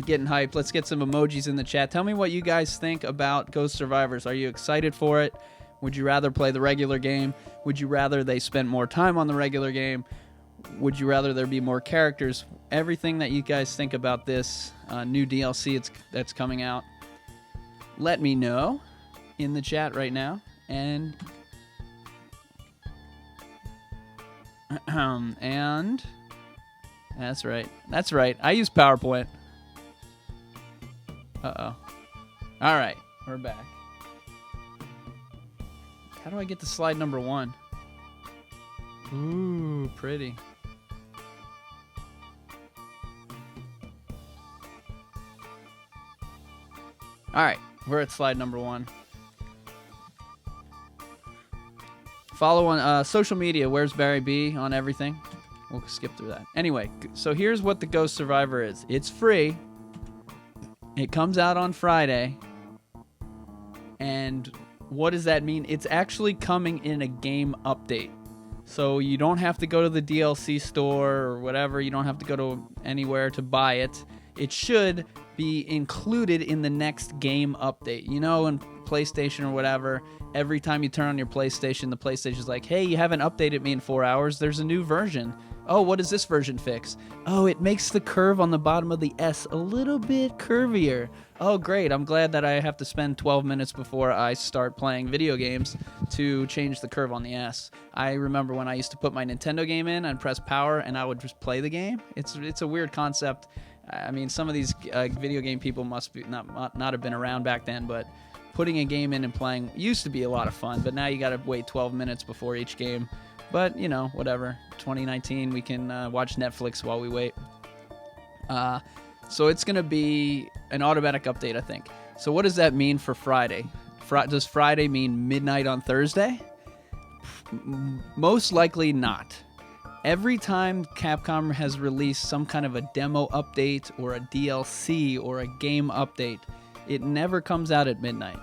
Getting hyped. Let's get some emojis in the chat. Tell me what you guys think about Ghost Survivors. Are you excited for it? Would you rather play the regular game? Would you rather they spent more time on the regular game? Would you rather there be more characters? Everything that you guys think about this new DLC that's coming out, let me know in the chat right now. And and that's right. I use PowerPoint. Uh-oh. All right, we're back. How do I get to slide number 1? Ooh, pretty. All right, we're at slide number 1. Follow on social media. Where's Barry B on everything? We'll skip through that. Anyway, so here's what the Ghost Survivor is. It's free. It comes out on Friday. And what does that mean? It's actually coming in a game update. So you don't have to go to the DLC store or whatever. You don't have to go to anywhere to buy it. It should be included in the next game update. You know, in PlayStation or whatever, every time you turn on your PlayStation, the PlayStation's like, hey, you haven't updated me in 4 hours. There's a new version. Oh, what does this version fix? Oh, it makes the curve on the bottom of the S a little bit curvier. Oh, great. I'm glad that I have to spend 12 minutes before I start playing video games to change the curve on the S. I remember when I used to put my Nintendo game in and press power and I would just play the game. It's a weird concept. I mean, some of these video game people must be not have been around back then, but putting a game in and playing used to be a lot of fun, but now you got to wait 12 minutes before each game. But, you know, whatever. 2019, we can watch Netflix while we wait. So it's going to be an automatic update, I think. So what does that mean for Friday? Does Friday mean midnight on Thursday? Most likely not. Every time Capcom has released some kind of a demo update or a DLC or a game update, it never comes out at midnight.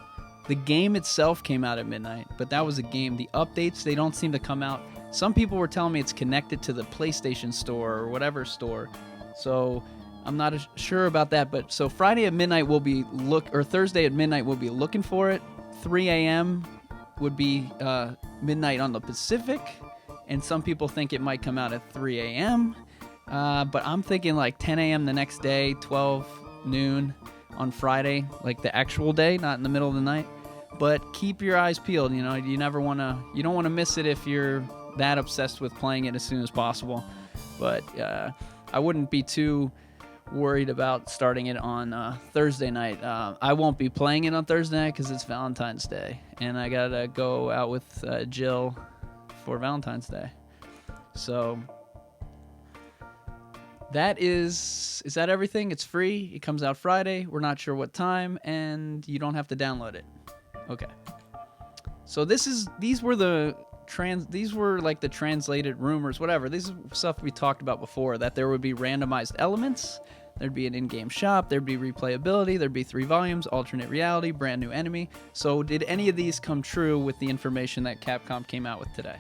The game itself came out at midnight, but that was a game. The updates, they don't seem to come out. Some people were telling me it's connected to the PlayStation store or whatever store. So I'm not sure about that, but so Friday at midnight or Thursday at midnight we'll be looking for it. 3 a.m. would be midnight on the Pacific, and some people think it might come out at 3 a.m. But I'm thinking like 10 a.m. the next day, 12 noon on Friday, like the actual day, not in the middle of the night. But keep your eyes peeled. You know, you don't want to miss it if you're that obsessed with playing it as soon as possible. But I wouldn't be too worried about starting it on Thursday night. I won't be playing it on Thursday night because it's Valentine's Day, and I gotta go out with Jill for Valentine's Day. So is that everything? It's free. It comes out Friday. We're not sure what time, and you don't have to download it. Okay. So these were like the translated rumors, whatever. This is stuff we talked about before, that there would be randomized elements, there'd be an in-game shop, there'd be replayability, there'd be 3 volumes, alternate reality, brand new enemy. So did any of these come true with the information that Capcom came out with today?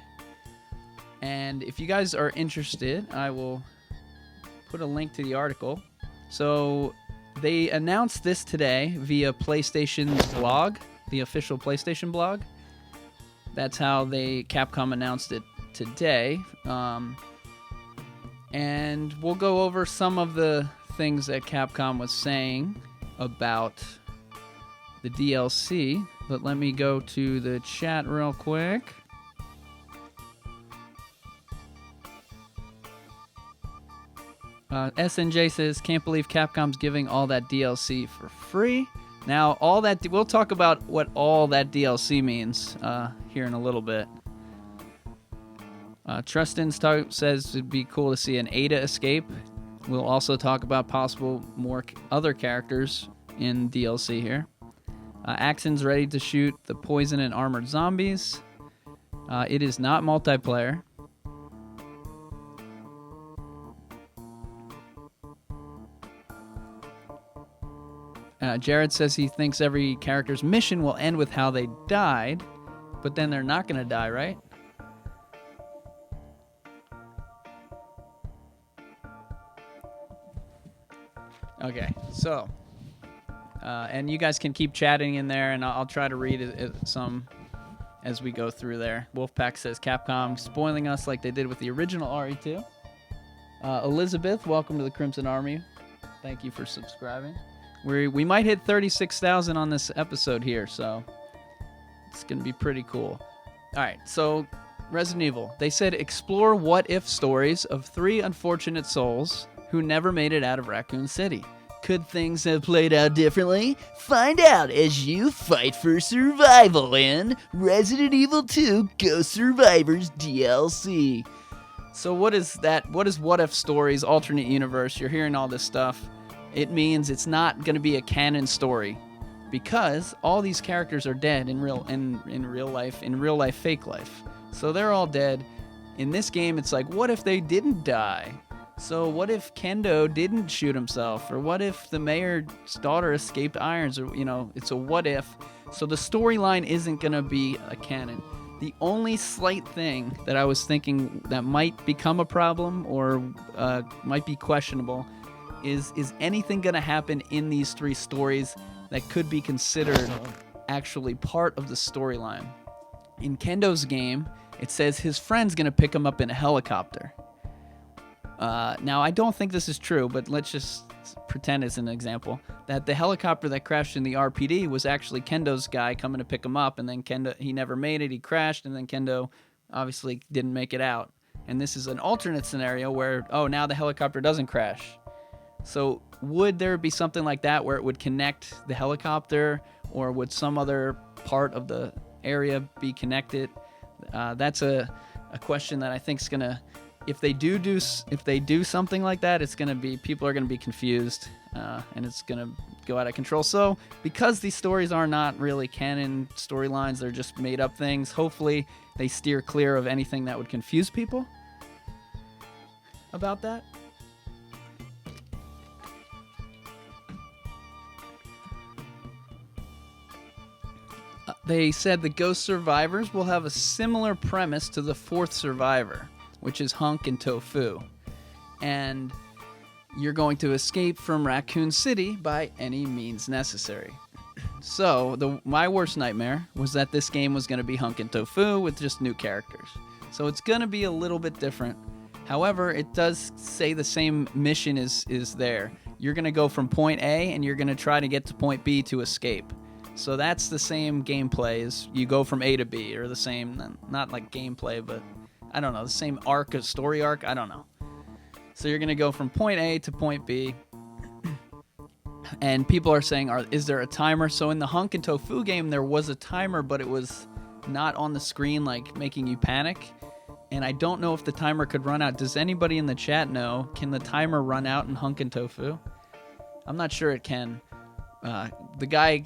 And if you guys are interested, I will put a link to the article. So they announced this today via PlayStation's blog, the official PlayStation blog. That's how Capcom announced it today. And we'll go over some of the things that Capcom was saying about the DLC. But let me go to the chat real quick. SNJ says, can't believe Capcom's giving all that DLC for free. Now, we'll talk about what all that DLC means here in a little bit. Trustin says it'd be cool to see an Ada escape. We'll also talk about possible more other characters in DLC here. Axon's ready to shoot the poison and armored zombies. It is not multiplayer. Jared says he thinks every character's mission will end with how they died, but then they're not going to die, right? Okay, so, and you guys can keep chatting in there, and I'll try to read some as we go through there. Wolfpack says Capcom spoiling us like they did with the original RE2. Elizabeth, welcome to the Crimson Army. Thank you for subscribing. We might hit 36,000 on this episode here, so it's going to be pretty cool. All right, so Resident Evil. They said explore what-if stories of 3 unfortunate souls who never made it out of Raccoon City. Could things have played out differently? Find out as you fight for survival in Resident Evil 2 Ghost Survivors DLC. So what is that? What is what if stories, alternate universe? You're hearing all this stuff. It means it's not going to be a canon story because all these characters are dead in real life, fake life. So they're all dead. In this game, it's like, what if they didn't die? So what if Kendo didn't shoot himself? Or what if the mayor's daughter escaped irons? Or, it's a what if. So the storyline isn't going to be a canon. The only slight thing that I was thinking that might become a problem or might be questionable is anything going to happen in these 3 stories that could be considered actually part of the storyline. In Kendo's game, it says his friend's going to pick him up in a helicopter. Now, I don't think this is true, but let's just pretend it's an example, that the helicopter that crashed in the RPD was actually Kendo's guy coming to pick him up, and then he never made it, he crashed, and then Kendo obviously didn't make it out. And this is an alternate scenario where, now the helicopter doesn't crash. So would there be something like that where it would connect the helicopter, or would some other part of the area be connected? That's a question that I think is going to... If they do something like that, it's gonna be, people are gonna be confused, and it's gonna go out of control. So because these stories are not really canon storylines, they're just made up things. Hopefully, they steer clear of anything that would confuse people about that. They said the Ghost Survivors will have a similar premise to the 4th Survivor, which is Hunk and Tofu. And you're going to escape from Raccoon City by any means necessary. So, my worst nightmare was that this game was going to be Hunk and Tofu with just new characters. So it's going to be a little bit different. However, it does say the same mission is there. You're going to go from point A and you're going to try to get to point B to escape. So that's the same gameplay as you go from A to B, or the same, not like gameplay, but I don't know, the same arc, a story arc, I don't know. So you're going to go from point A to point B. And people are saying, is there a timer? So in the Hunk and Tofu game, there was a timer, but it was not on the screen, like making you panic. And I don't know if the timer could run out. Does anybody in the chat know, can the timer run out in Hunk and Tofu? I'm not sure it can. The guy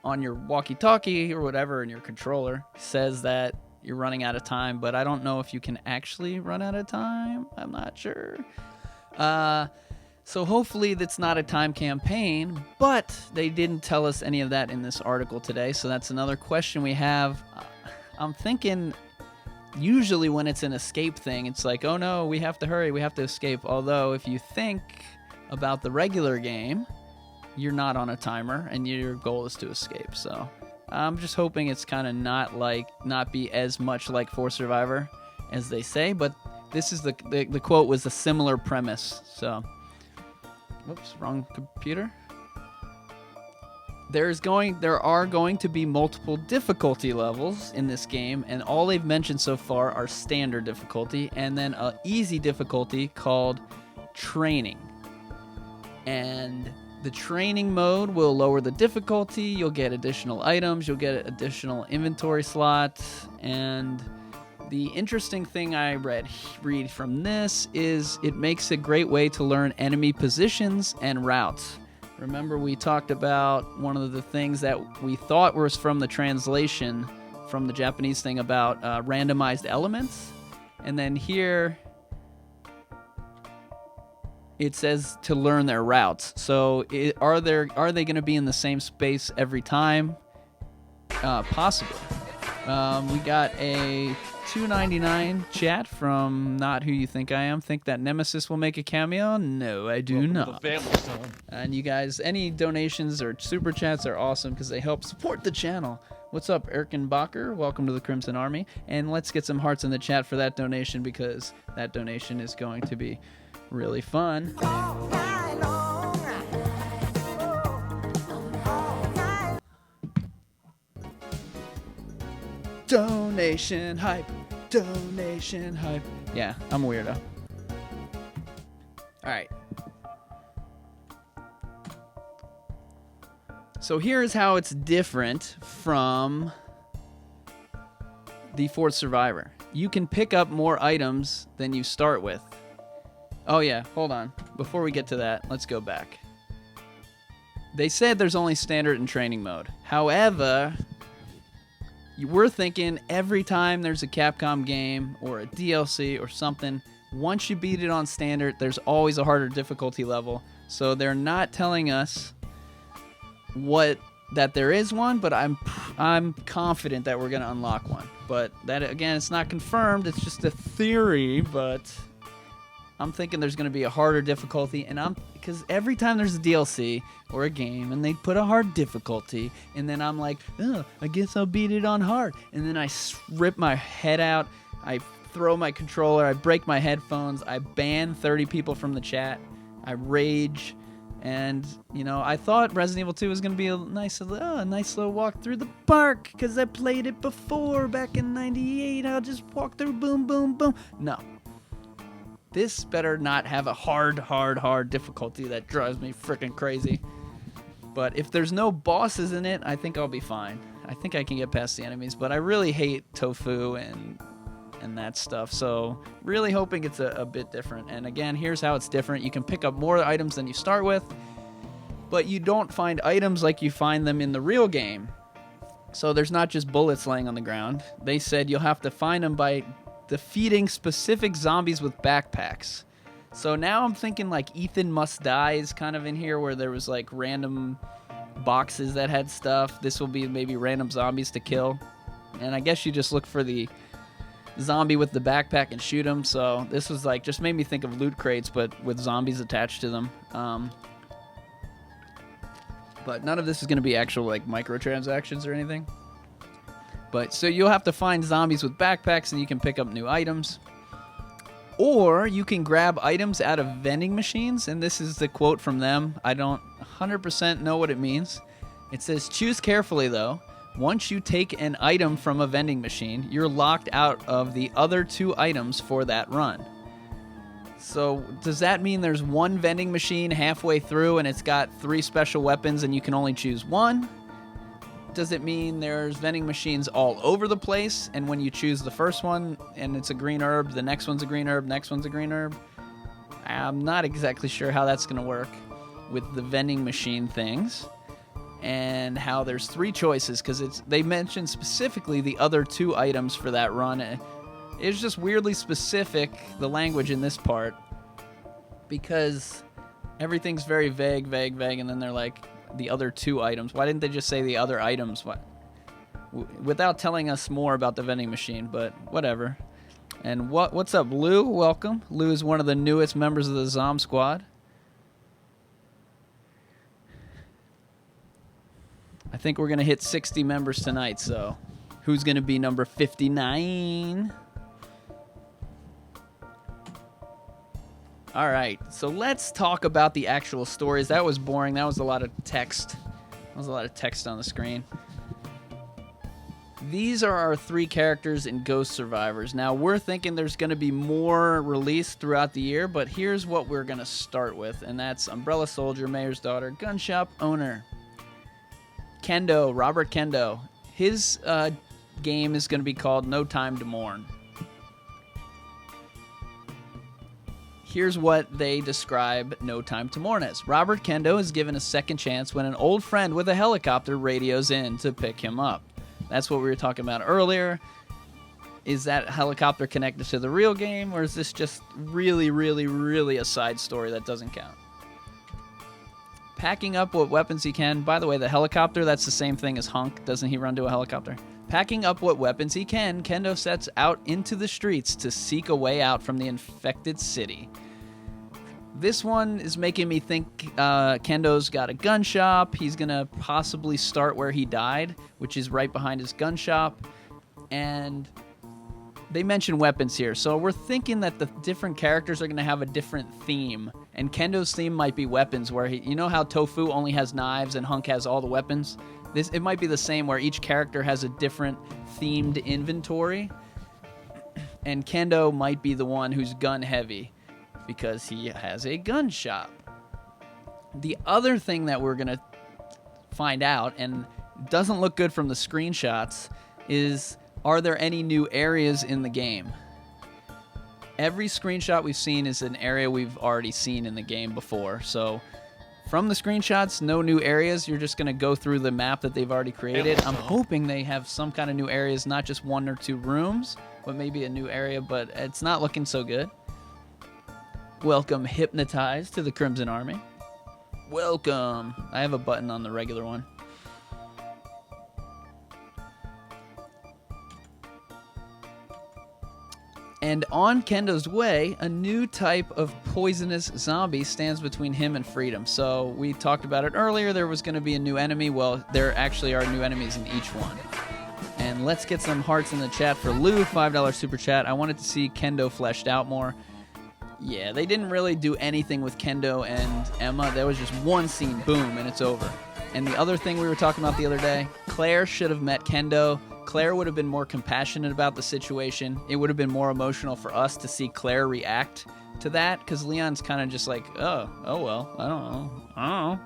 on your walkie-talkie or whatever in your controller says that you're running out of time, but I don't know if you can actually run out of time. I'm not sure. So hopefully that's not a time campaign, but they didn't tell us any of that in this article today, so that's another question we have. I'm thinking usually when it's an escape thing, it's like, oh no, we have to hurry, we have to escape. Although if you think about the regular game, you're not on a timer and your goal is to escape. So I'm just hoping it's kind of not be as much like 4 Survivor as they say, but this is the quote was a similar premise. So, whoops, wrong computer. There are going to be multiple difficulty levels in this game, and all they've mentioned so far are standard difficulty and then an easy difficulty called training. And the training mode will lower the difficulty, you'll get additional items, you'll get additional inventory slots, and the interesting thing I read from this is it makes a great way to learn enemy positions and routes. Remember we talked about one of the things that we thought was from the translation from the Japanese thing about randomized elements, and then here it says to learn their routes. So are they going to be in the same space every time? Possibly. We got a $2.99 chat from Not Who You Think I Am. Think that Nemesis will make a cameo? No, I do not. And you guys, any donations or super chats are awesome because they help support the channel. What's up, Erkenbacher? Welcome to the Crimson Army. And let's get some hearts in the chat for that donation because that donation is going to be really fun. Donation hype. Donation hype. Yeah, I'm a weirdo. Alright. So here's how it's different from the Fourth Survivor. You can pick up more items than you start with. Oh yeah, hold on. Before we get to that, let's go back. They said there's only standard and training mode. However, we're thinking every time there's a Capcom game or a DLC or something, once you beat it on standard, there's always a harder difficulty level. So they're not telling us that there is one, but I'm confident that we're going to unlock one. But that, again, it's not confirmed. It's just a theory, but I'm thinking there's going to be a harder difficulty, and because every time there's a DLC or a game and they put a hard difficulty, and then I'm like, oh, I guess I'll beat it on hard, and then I rip my head out, I throw my controller, I break my headphones, I ban 30 people from the chat, I rage, and I thought Resident Evil 2 was going to be a nice little walk through the park because I played it before back in '98. I'll just walk through, boom, boom, boom. No. This better not have a hard difficulty that drives me freaking crazy. But if there's no bosses in it, I think I'll be fine. I think I can get past the enemies, but I really hate tofu and that stuff. So really hoping it's a bit different. And again, here's how it's different. You can pick up more items than you start with, but you don't find items like you find them in the real game. So there's not just bullets laying on the ground. They said you'll have to find them by defeating specific zombies with backpacks. So now I'm thinking like Ethan Must Die is kind of in here where there was like random boxes that had stuff. This will be maybe random zombies to kill. And I guess you just look for the zombie with the backpack and shoot him. So this was like, just made me think of loot crates, but with zombies attached to them. But none of this is going to be actual like microtransactions or anything. But so you'll have to find zombies with backpacks and you can pick up new items. Or you can grab items out of vending machines. And this is the quote from them. I don't 100% know what it means. It says, choose carefully though. Once you take an item from a vending machine, you're locked out of the other 2 items for that run. So does that mean there's one vending machine halfway through and it's got 3 special weapons and you can only choose one? Does it mean there's vending machines all over the place, and when you choose the first one and it's a green herb, the next one's a green herb, next one's a green herb? I'm not exactly sure how that's going to work with the vending machine things, and how there's 3 choices, because they mentioned specifically the other 2 items for that run. It's just weirdly specific, the language in this part, because everything's very vague, and then they're like, the other 2 items. Why didn't they just say the other items? Without telling us more about the vending machine, but whatever. And what's up, Lou? Welcome. Lou is one of the newest members of the Zom Squad. I think we're going to hit 60 members tonight, so who's going to be number 59? All right, so let's talk about the actual stories. That was boring. That was a lot of text. That was a lot of text on the screen. These are our 3 characters in Ghost Survivors. Now, we're thinking there's going to be more released throughout the year, but here's what we're going to start with, and that's Umbrella Soldier, Mayor's Daughter, Gun Shop Owner, Kendo, Robert Kendo. His game is going to be called No Time to Mourn. Here's what they describe No Time to Mourn as. Robert Kendo is given a second chance when an old friend with a helicopter radios in to pick him up. That's what we were talking about earlier. Is that helicopter connected to the real game, or is this just really a side story that doesn't count? Packing up what weapons he can. By the way, the helicopter, that's the same thing as Hunk. Doesn't he run to a helicopter? Packing up what weapons he can, Kendo sets out into the streets to seek a way out from the infected city. This one is making me think Kendo's got a gun shop. He's going to possibly start where he died, which is right behind his gun shop. And they mention weapons here. So we're thinking that the different characters are going to have a different theme. And Kendo's theme might be weapons, where you know how Tofu only has knives and Hunk has all the weapons? It might be the same, where each character has a different themed inventory. And Kendo might be the one who's gun heavy, because he has a gun shop. The other thing that we're going to find out, and doesn't look good from the screenshots, is are there any new areas in the game? Every screenshot we've seen is an area we've already seen in the game before. So from the screenshots, no new areas. You're just going to go through the map that they've already created. I'm hoping they have some kind of new areas, not just 1 or 2 rooms, but maybe a new area, but it's not looking so good. Welcome, Hypnotized, to the Crimson Army. Welcome. I have a button on the regular one. And on Kendo's way, a new type of poisonous zombie stands between him and freedom. So we talked about it earlier. There was going to be a new enemy. Well, there actually are new enemies in each one. And let's get some hearts in the chat for Lou, $5 super chat. I wanted to see Kendo fleshed out more. Yeah, they didn't really do anything with Kendo and Emma. There was just one scene, boom, and it's over. And the other thing we were talking about the other day, Claire should have met Kendo. Claire would have been more compassionate about the situation. It would have been more emotional for us to see Claire react to that, because Leon's kind of just like, oh well, I don't know.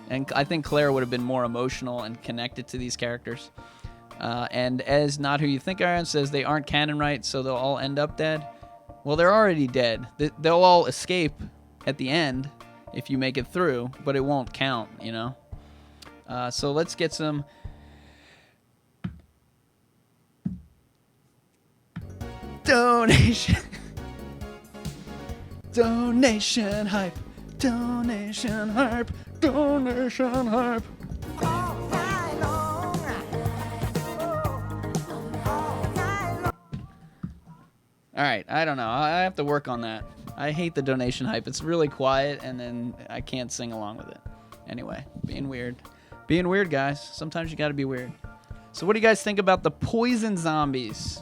And I think Claire would have been more emotional and connected to these characters. And as Not Who You Think I Am says, they aren't canon right, so they'll all end up dead. Well, they're already dead. They'll all escape at the end if you make it through, but it won't count, you know? So let's get some donation. Donation hype. Donation hype. Donation hype. All right, I don't know. I have to work on that. I hate the donation hype. It's really quiet, and then I can't sing along with it. Anyway, being weird. Being weird, guys. Sometimes you got to be weird. So what do you guys think about the poison zombies?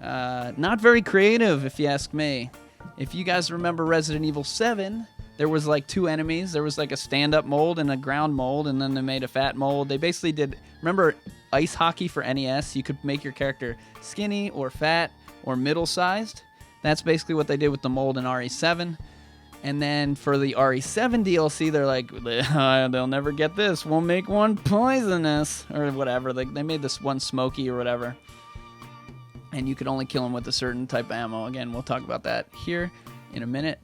Not very creative, if you ask me. If you guys remember Resident Evil 7, there was like 2 enemies. There was like a stand-up mold and a ground mold, and then they made a fat mold. They basically did... Remember ice hockey for NES? You could make your character skinny or fat or middle-sized. That's basically what they did with the mold in RE7. And then for the RE7 DLC, they're like, they'll never get this. We'll make one poisonous, or whatever. They made this one smoky or whatever. And you could only kill him with a certain type of ammo. Again, we'll talk about that here in a minute.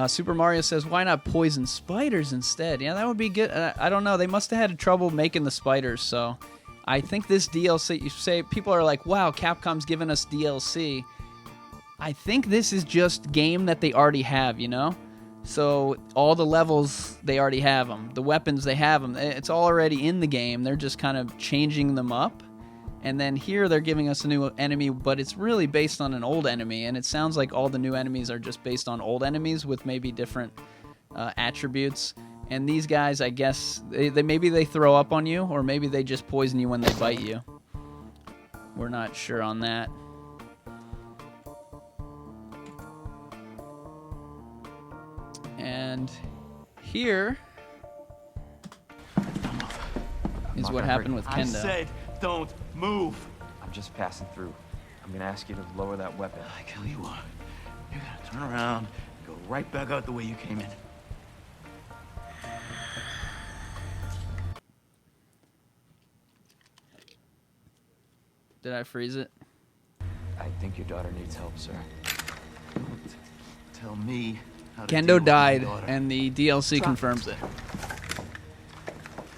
Super Mario says, why not poison spiders instead? Yeah, that would be good. I don't know. They must have had trouble making the spiders, so... I think this DLC, you say, people are like, wow, Capcom's giving us DLC. I think this is just game that they already have, you know? So all the levels, they already have them. The weapons, they have them. It's all already in the game. They're just kind of changing them up. And then here they're giving us a new enemy, but it's really based on an old enemy. And it sounds like all the new enemies are just based on old enemies with maybe different attributes. And these guys, I guess, maybe they throw up on you, or maybe they just poison you when they bite you. We're not sure on that. And here is what happened with Kendo. I said, don't move. I'm just passing through. I'm gonna ask you to lower that weapon. I kill you are. You're gonna turn around and go right back out the way you came in. Did I freeze it? I think your daughter needs help, sir. Tell me how to deal Kendo with my died, daughter. and the DLC confirms it.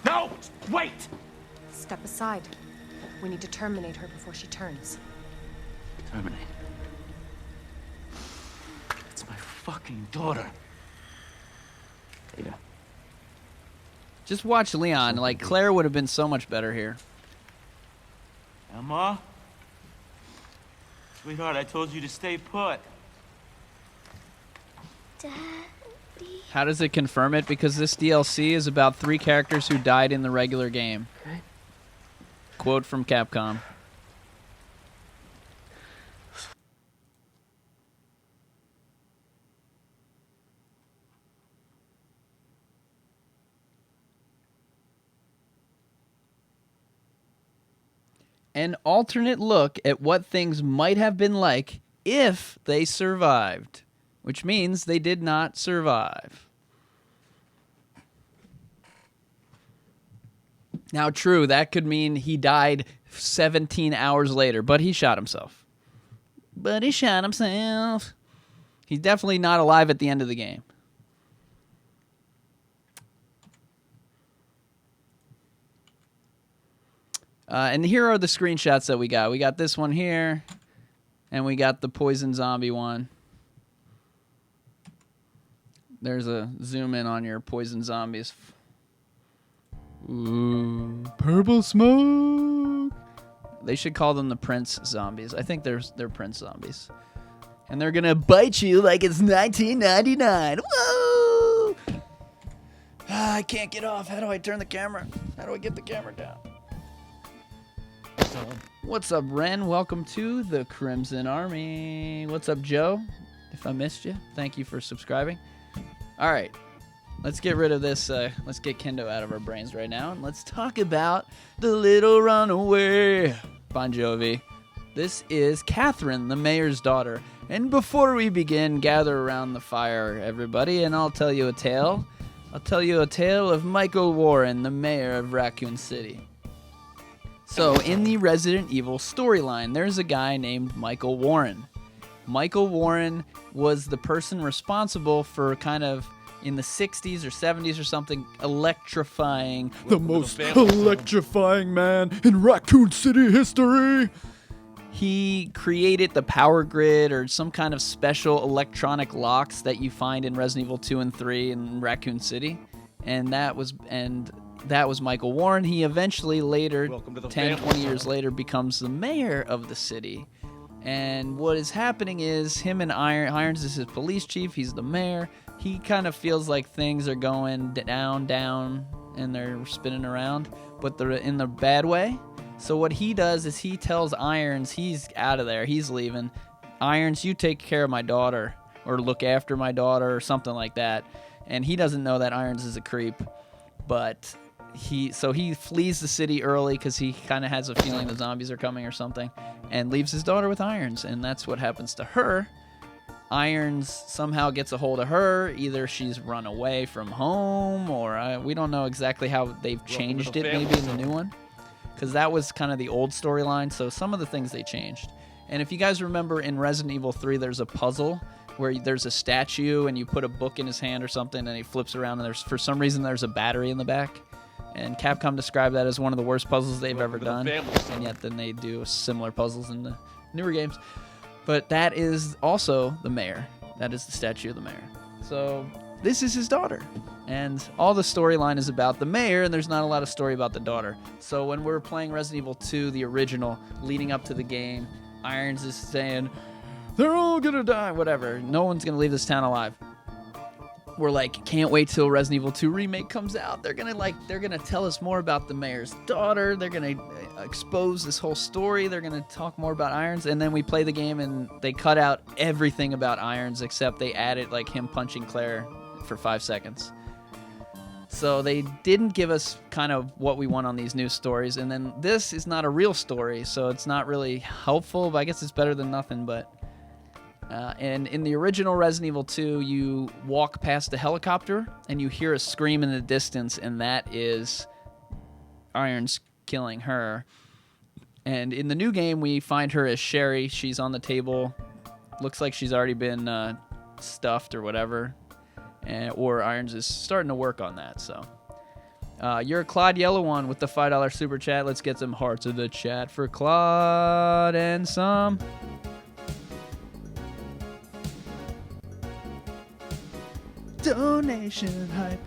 No! Wait! Step aside. We need to terminate her before she turns. Terminate. It's my fucking daughter. Ada. Just watch Leon. Like, Claire would have been so much better here. Emma? Sweetheart, I told you to stay put. Daddy. How does it confirm it? Because this DLC is about 3 characters who died in the regular game. Okay. Quote from Capcom. An alternate look at what things might have been like if they survived, which means they did not survive. Now, true, that could mean he died 17 hours later, but he shot himself. He's definitely not alive at the end of the game. And here are the screenshots that we got. We got this one here, and we got the poison zombie one. There's a zoom in on your poison zombies. Ooh, purple smoke. They should call them the Prince zombies. I think they're Prince zombies. And they're gonna bite you like it's 1999. Whoa! I can't get off. How do I turn the camera? How do I get the camera down? What's up, Ren? Welcome to the Crimson Army. What's up, Joe? If I missed you, thank you for subscribing. All right, let's get rid of this. Let's get Kendo out of our brains right now, and let's talk about the little runaway. Bon Jovi. This is Katherine, the mayor's daughter. And before we begin, gather around the fire, everybody, and I'll tell you a tale. I'll tell you a tale of Michael Warren, the mayor of Raccoon City. So, in the Resident Evil storyline, there's a guy named Michael Warren. Michael Warren was the person responsible for kind of, in the 60s or 70s or something, electrifying the most electrifying man in Raccoon City history. He created the power grid or some kind of special electronic locks that you find in Resident Evil 2 and 3 in Raccoon City. And that was Michael Warren. He eventually later, 10, 20 years later, becomes the mayor of the city. And what is happening is him and Irons is his police chief. He's the mayor. He kind of feels like things are going down, and they're spinning around, but they're in the bad way. So what he does is he tells Irons he's out of there. He's leaving. Irons, you take care of my daughter or look after my daughter or something like that. And he doesn't know that Irons is a creep, but he flees the city early because he kind of has a feeling the zombies are coming or something, and leaves his daughter with Irons, and that's what happens to her. Irons somehow gets a hold of her. Either she's run away from home, or we don't know exactly how they've changed it maybe in the new one, because that was kind of the old storyline, so some of the things they changed. And if you guys remember in Resident Evil 3, there's a puzzle where there's a statue and you put a book in his hand or something and he flips around and for some reason there's a battery in the back. And Capcom described that as one of the worst puzzles they've ever done. And yet then they do similar puzzles in the newer games. But that is also the mayor. That is the statue of the mayor. So this is his daughter. And all the storyline is about the mayor, and there's not a lot of story about the daughter. So when we're playing Resident Evil 2, the original, leading up to the game, Irons is saying, they're all gonna die, whatever. No one's gonna leave this town alive. We're like, can't wait till Resident Evil 2 Remake comes out. They're gonna tell us more about the mayor's daughter. They're gonna expose this whole story. They're gonna talk more about Irons. And then we play the game and they cut out everything about Irons except they added like him punching Claire for 5 seconds. So they didn't give us kind of what we want on these new stories. And then this is not a real story, so it's not really helpful, but I guess it's better than nothing. But and in the original Resident Evil 2, you walk past the helicopter and you hear a scream in the distance, and that is Irons killing her. And in the new game, we find her as Sherry. She's on the table. Looks like she's already been stuffed or whatever. Or Irons is starting to work on that. So you're Claude Yellow One with the $5 super chat. Let's get some hearts in the chat for Claude and some. Donation hype.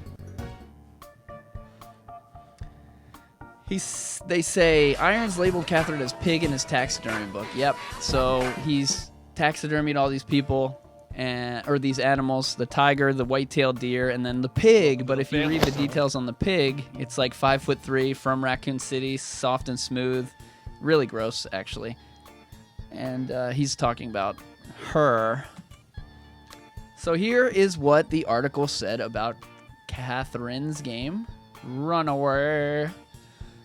They say Irons labeled Katherine as pig in his taxidermy book. Yep. So he's taxidermied all these people, or these animals: the tiger, the white-tailed deer, and then the pig. But if you read the details on the pig, it's like 5'3" from Raccoon City, soft and smooth, really gross actually. And he's talking about her. So here is what the article said about Katherine's game, Runaway.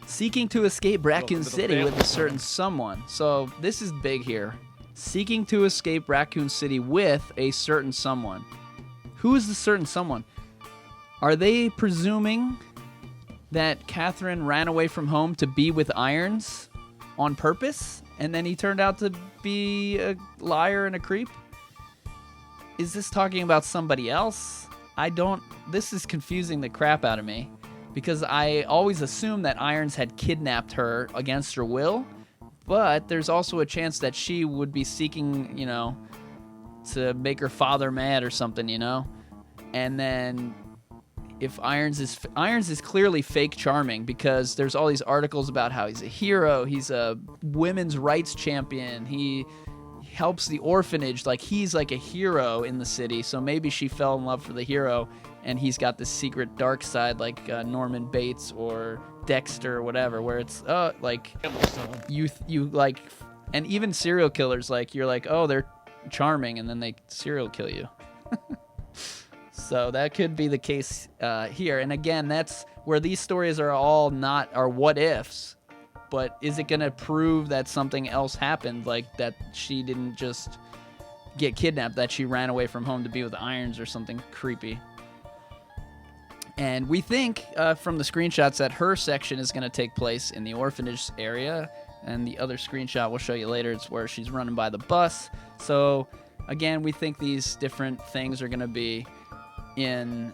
Seeking to escape Raccoon City with a certain someone. So this is big here. Seeking to escape Raccoon City with a certain someone. Who is the certain someone? Are they presuming that Katherine ran away from home to be with Irons on purpose, and then he turned out to be a liar and a creep? Is this talking about somebody else? This is confusing the crap out of me. Because I always assumed that Irons had kidnapped her against her will, but there's also a chance that she would be seeking, to make her father mad or something, And then if Irons is clearly fake charming, because there's all these articles about how he's a hero, he's a women's rights champion, he helps the orphanage, like he's like a hero in the city. So maybe she fell in love for the hero, and he's got this secret dark side, like Norman Bates or Dexter or whatever, where it's like you like, and even serial killers, like you're like, oh, they're charming, and then they serial kill you. So that could be the case here. And again, that's where these stories are all are what ifs. But is it going to prove that something else happened, like that she didn't just get kidnapped, that she ran away from home to be with Irons or something creepy? And we think from the screenshots that her section is going to take place in the orphanage area. And the other screenshot we'll show you later, it's where she's running by the bus. So again, we think these different things are going to be in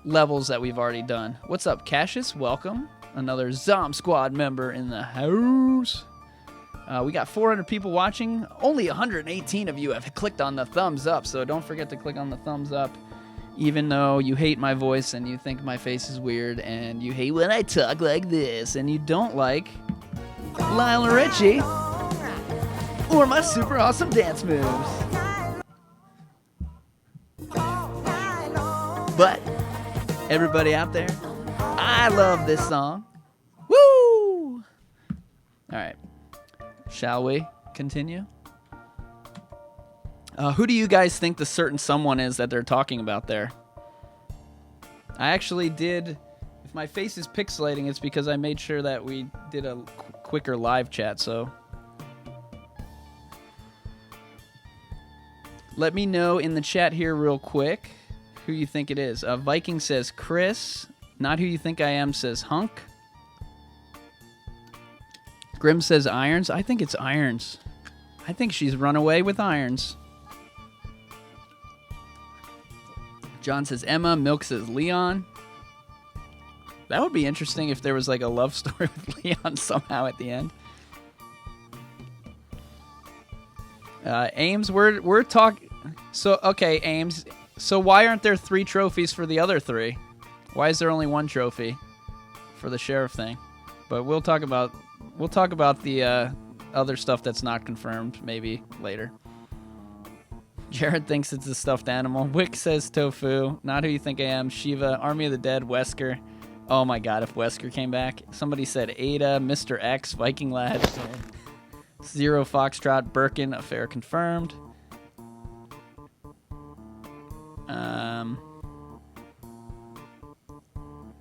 levels that we've already done. What's up, Cassius? Welcome. Another Zom Squad member in the house. We got 400 people watching. Only 118 of you have clicked on the thumbs up, so don't forget to click on the thumbs up. Even though you hate my voice and you think my face is weird and you hate when I talk like this and you don't like Lionel Richie or my super awesome dance moves. But everybody out there, I love this song. Woo! All right. Shall we continue? Who do you guys think the certain someone is that they're talking about there? I actually did. If my face is pixelating, it's because I made sure that we did a quicker live chat, so. Let me know in the chat here real quick who you think it is. Viking says Chris. Not who you think I am says Hunk. Grim says Irons. I think it's Irons. I think she's run away with Irons. John says Emma. Milk says Leon. That would be interesting if there was like a love story with Leon somehow at the end. Ames, we're talking. So okay, Ames. So why aren't there 3 trophies for the other 3? Why is there only 1 trophy for the sheriff thing? But we'll talk about the other stuff that's not confirmed maybe later. Jared thinks it's a stuffed animal. Wick says Tofu. Not who you think I am. Shiva. Army of the Dead. Wesker. Oh my god, if Wesker came back. Somebody said Ada. Mr. X. Viking Lad. Zero Foxtrot. Birkin. Affair confirmed.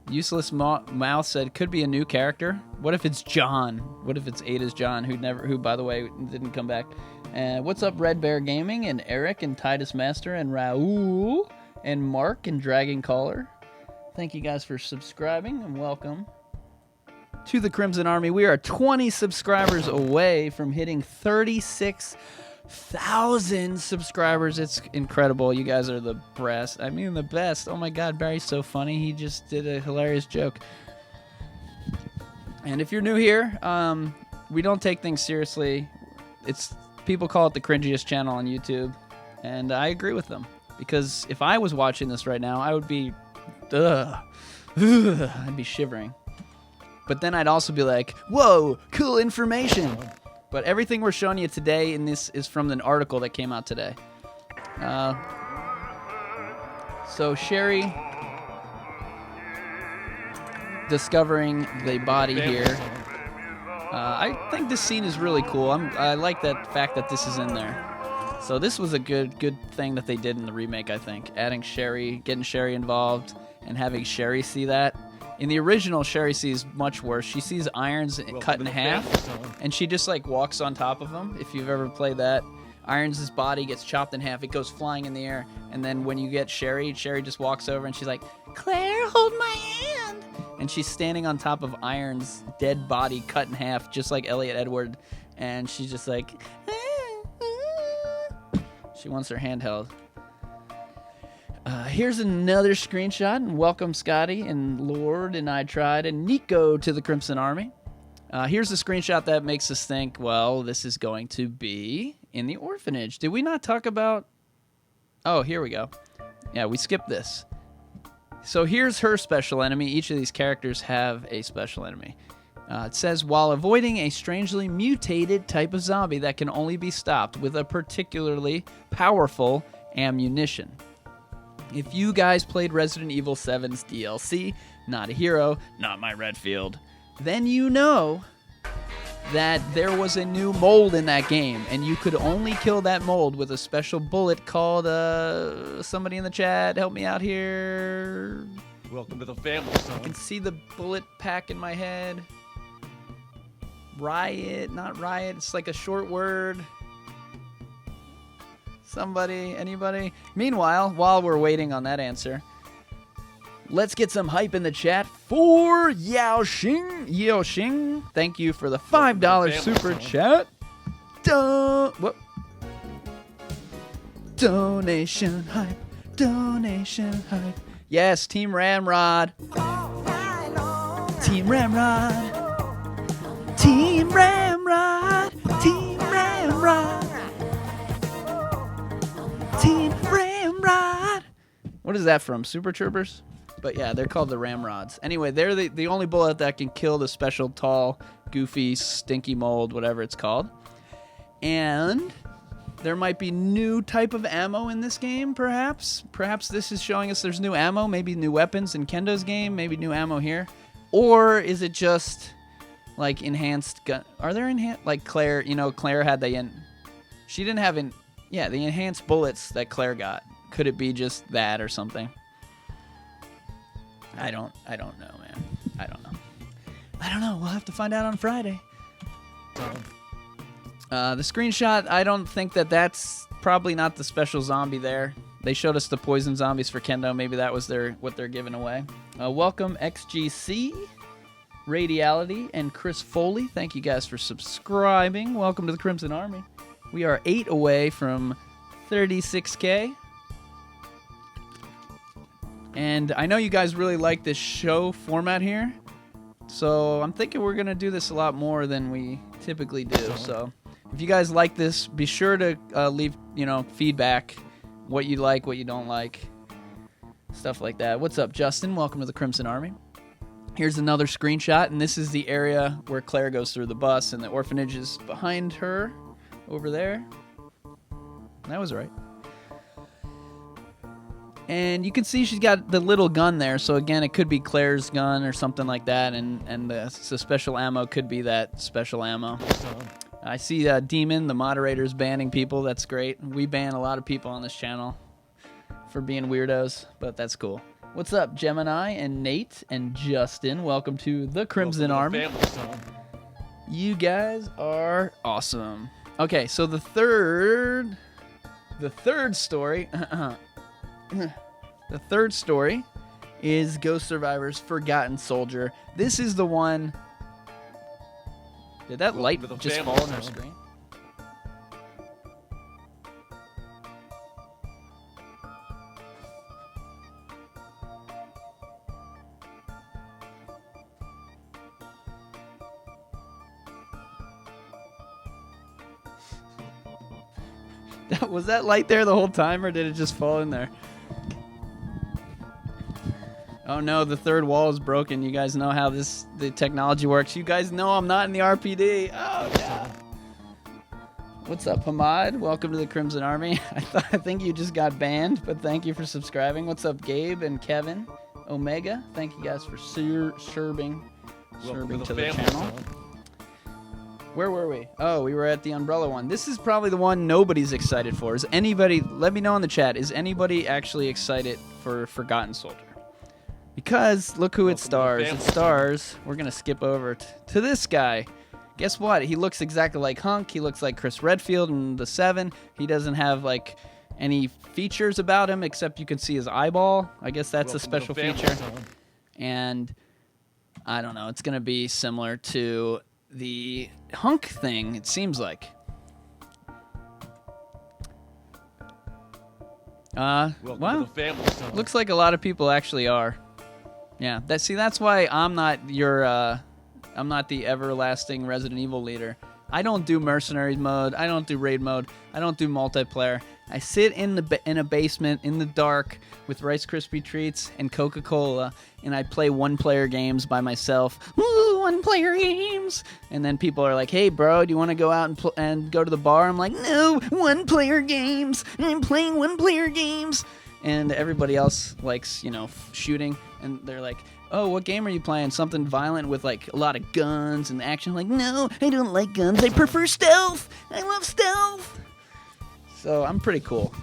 Useless Mouse said could be a new character. What if it's John? What if it's Ada's John, who by the way didn't come back? What's up, Red Bear Gaming and Eric and Titus Master and Raul and Mark and Dragon Caller. Thank you guys for subscribing and welcome to the Crimson Army. We are 20 subscribers away from hitting 36,000 subscribers. It's incredible. You guys are the best. I mean, the best. Oh my God, Barry's so funny. He just did a hilarious joke. And if you're new here, we don't take things seriously. People call it the cringiest channel on YouTube, and I agree with them. Because if I was watching this right now, I would be, I'd be shivering. But then I'd also be like, whoa, cool information. But everything we're showing you today in this is from an article that came out today. So Sherry discovering the body here. I think this scene is really cool. I like that fact that this is in there. So this was a good thing that they did in the remake, I think. Adding Sherry, getting Sherry involved, and having Sherry see that. In the original, Sherry sees much worse. She sees Irons cut in half, and she just like walks on top of him. If you've ever played that, Irons' body gets chopped in half. It goes flying in the air, and then when you get Sherry just walks over and she's like, "Claire, hold my hand." And she's standing on top of Irons' dead body cut in half, just like Elliot Edward, and she's just like, she wants her hand held. Here's another screenshot, and welcome Scotty and Lord and I Tried and Nico to the Crimson Army. Here's a screenshot that makes us think, well, this is going to be in the orphanage. Did we not talk about... Oh, here we go. Yeah, we skipped this. So here's her special enemy. Each of these characters have a special enemy. It says, while avoiding a strangely mutated type of zombie that can only be stopped with a particularly powerful ammunition. If you guys played Resident Evil 7's DLC, not a hero, not my Redfield, then you know that there was a new mold in that game, and you could only kill that mold with a special bullet called, somebody in the chat, help me out here. Welcome to the family, I son. can see the bullet pack in my head. Riot, not riot, it's like a short word. Somebody, anybody? Meanwhile, while we're waiting on that answer, let's get some hype in the chat for Yao Xing. Thank you for the $5 super chat. What? Donation hype. Donation hype. Yes, Team Ramrod. Team Ramrod. Team Ramrod. Team Ramrod. Team Ramrod. What is that from? Super Troopers? But yeah, they're called the Ramrods. Anyway, they're the only bullet that can kill the special tall, goofy, stinky mold, whatever it's called. And there might be new type of ammo in this game, perhaps. Perhaps this is showing us there's new ammo, maybe new weapons in Kendo's game, maybe new ammo here. Or is it just like enhanced gun? Are there enhanced? Like Claire, Claire had she didn't have the enhanced bullets that Claire got. Could it be just that or something? I don't know, man. I don't know. We'll have to find out on Friday. The screenshot, I don't think that's probably not the special zombie there. They showed us the poison zombies for Kendo. Maybe that was what they're giving away. Welcome XGC, Radiality, and Chris Foley. Thank you guys for subscribing. Welcome to the Crimson Army. We are 8 away from 36K. And I know you guys really like this show format here. So I'm thinking we're going to do this a lot more than we typically do. So if you guys like this, be sure to leave, feedback. What you like, what you don't like. Stuff like that. What's up, Justin? Welcome to the Crimson Army. Here's another screenshot. And this is the area where Claire goes through the bus. And the orphanage is behind her. Over there. That was right. And you can see she's got the little gun there. So again, it could be Claire's gun or something like that. And the special ammo could be that special ammo. I see Demon, the moderator's banning people. That's great. We ban a lot of people on this channel for being weirdos. But that's cool. What's up, Gemini and Nate and Justin? Welcome to the Crimson Army. You guys are awesome. Okay, so the third story, the third story is Ghost Survivor's Forgotten Soldier. This is the one. Did that light just fall on our screen? Was that light there the whole time, or did it just fall in there? Oh no, the third wall is broken. You guys know how the technology works. You guys know I'm not in the RPD. Oh no. What's up, Hamad? Welcome to the Crimson Army. I think you just got banned, but thank you for subscribing. What's up, Gabe and Kevin? Omega, thank you guys for serving to the channel. Where were we? Oh, we were at the Umbrella one. This is probably the one nobody's excited for. Is anybody, let me know in the chat, is anybody actually excited for Forgotten Soldier? Because look who it stars. It stars, we're going to skip over to this guy. Guess what? He looks exactly like Hunk. He looks like Chris Redfield in the 7. He doesn't have like any features about him except you can see his eyeball. I guess that's a special feature. And I don't know. It's going to be similar to the Hunk thing, it seems like. Well, looks like a lot of people actually are. Yeah, that's why I'm not I'm not the everlasting Resident Evil leader. I don't do mercenaries mode. I don't do raid mode. I don't do multiplayer. I sit in a basement in the dark with Rice Krispie treats and Coca-Cola, and I play one-player games by myself. Ooh, one-player games! And then people are like, "Hey, bro, do you want to go out and go to the bar?" I'm like, "No, one-player games. I'm playing one-player games." And everybody else likes, shooting, and they're like, "Oh, what game are you playing? Something violent with like a lot of guns and action?" Like, "No, I don't like guns. I prefer stealth. I love stealth." So I'm pretty cool,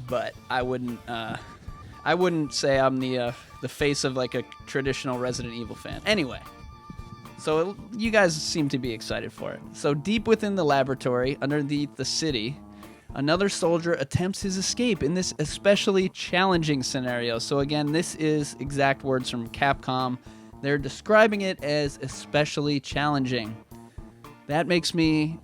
but I wouldn't say I'm the face of like a traditional Resident Evil fan. Anyway, so you guys seem to be excited for it. So deep within the laboratory, underneath the city, another soldier attempts his escape in this especially challenging scenario. So again, this is exact words from Capcom. They're describing it as especially challenging. That makes me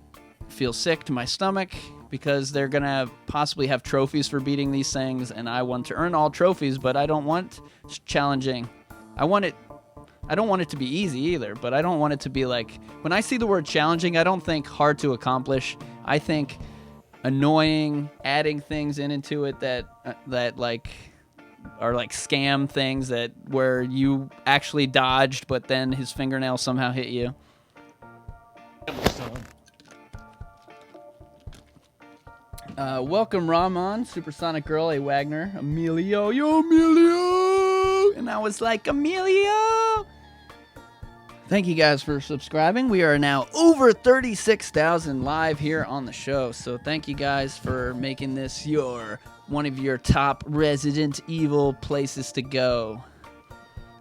feel sick to my stomach because they're going to possibly have trophies for beating these things, and I want to earn all trophies, but I don't want challenging. I don't want it to be easy either, but I don't want it to be like, when I see the word challenging, I don't think hard to accomplish. I think annoying, adding things into it that like are like scam things that where you actually dodged, but then his fingernail somehow hit you. Welcome, Rahman, Supersonic Girl, A. Wagner, Emilio, yo, Emilio! And I was like, Emilio! Thank you guys for subscribing. We are now over 36,000 live here on the show. So thank you guys for making this one of your top Resident Evil places to go.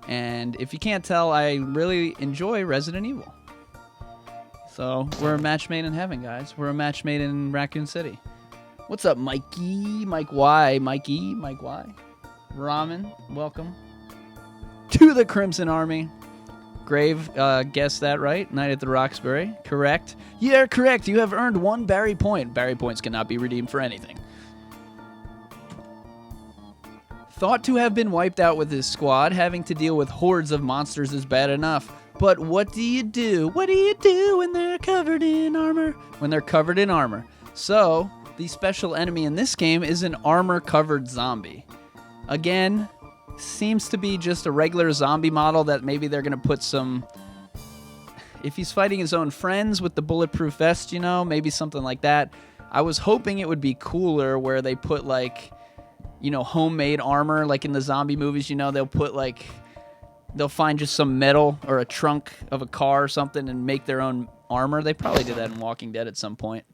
And if you can't tell, I really enjoy Resident Evil. So we're a match made in heaven, guys. We're a match made in Raccoon City. What's up, Mikey? Mike Y. Mikey? Mike Y. Ramen, welcome to the Crimson Army. Grave guessed that right. Night at the Roxbury. Correct. Yeah, correct. You have earned 1 Barry point. Barry points cannot be redeemed for anything. Thought to have been wiped out with his squad, having to deal with hordes of monsters is bad enough. But what do you do? What do you do when they're covered in armor? When they're covered in armor. So, the special enemy in this game is an armor-covered zombie. Again, seems to be just a regular zombie model that maybe they're going to put some... If he's fighting his own friends with the bulletproof vest, maybe something like that. I was hoping it would be cooler where they put, like, homemade armor, like in the zombie movies, they'll put, like... They'll find just some metal or a trunk of a car or something and make their own armor. They probably did that in Walking Dead at some point.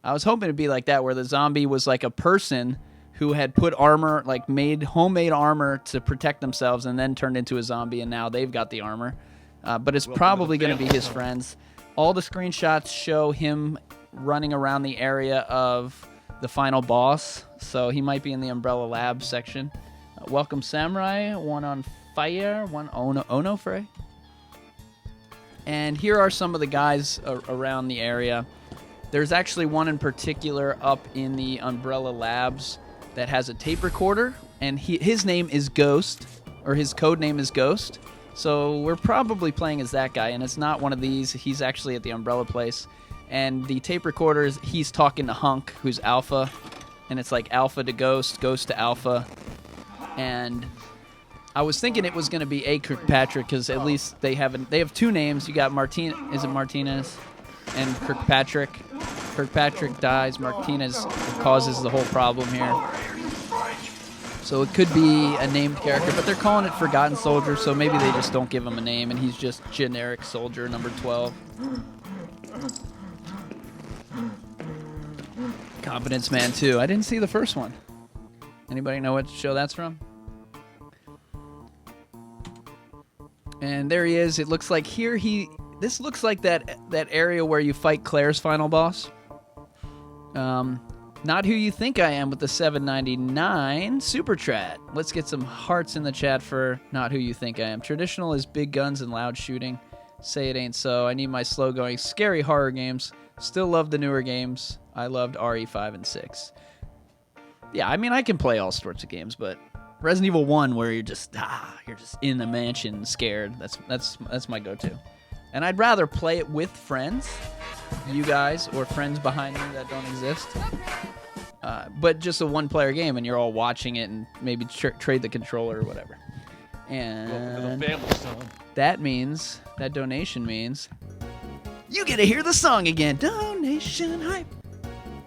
I was hoping it'd be like that, where the zombie was like a person who had put armor, like made homemade armor to protect themselves and then turned into a zombie, and now they've got the armor. But it's probably going to be his friends. All the screenshots show him running around the area of the final boss, so he might be in the Umbrella Lab section. Welcome, Samurai. One on fire. One Ono Frey. And here are some of the guys around the area. There's actually one in particular up in the Umbrella Labs that has a tape recorder, and his name is Ghost, or his code name is Ghost. So we're probably playing as that guy, and it's not one of these. He's actually at the Umbrella place. And the tape recorder he's talking to Hunk, who's Alpha, and it's like Alpha to Ghost, Ghost to Alpha. And I was thinking it was going to be a Kirkpatrick because at least they have two names. You got Is it Martinez? And Kirkpatrick. Kirkpatrick dies. Martinez causes the whole problem here. So it could be a named character, but they're calling it Forgotten Soldier, so maybe they just don't give him a name, and he's just generic soldier number 12. Confidence Man 2. I didn't see the first one. Anybody know what show that's from? And there he is. It looks like this looks like that area where you fight Claire's final boss. Not Who You Think I Am with the 7.99 Super Chat. Let's get some hearts in the chat for Not Who You Think I Am. Traditional is big guns and loud shooting. Say it ain't so. I need my slow going scary horror games. Still love the newer games. I loved RE5 and 6. Yeah, I mean I can play all sorts of games, but Resident Evil 1 where you're just in the mansion scared. That's my go-to. And I'd rather play it with friends, you guys, or friends behind me that don't exist. But just a one-player game, and you're all watching it and maybe trade the controller or whatever. And that donation means you get to hear the song again. Donation hype,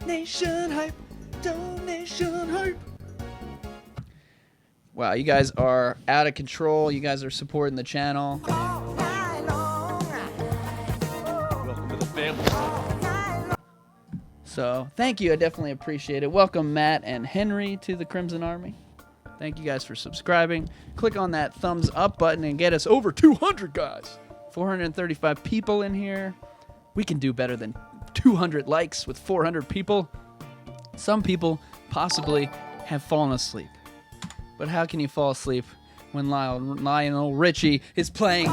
nation hype, donation hype. Wow, you guys are out of control. You guys are supporting the channel. So, thank you. I definitely appreciate it. Welcome, Matt and Henry, to the Crimson Army. Thank you guys for subscribing. Click on that thumbs up button and get us over 200, guys. 435 people in here. We can do better than 200 likes with 400 people. Some people possibly have fallen asleep. But how can you fall asleep when Lionel Richie is playing?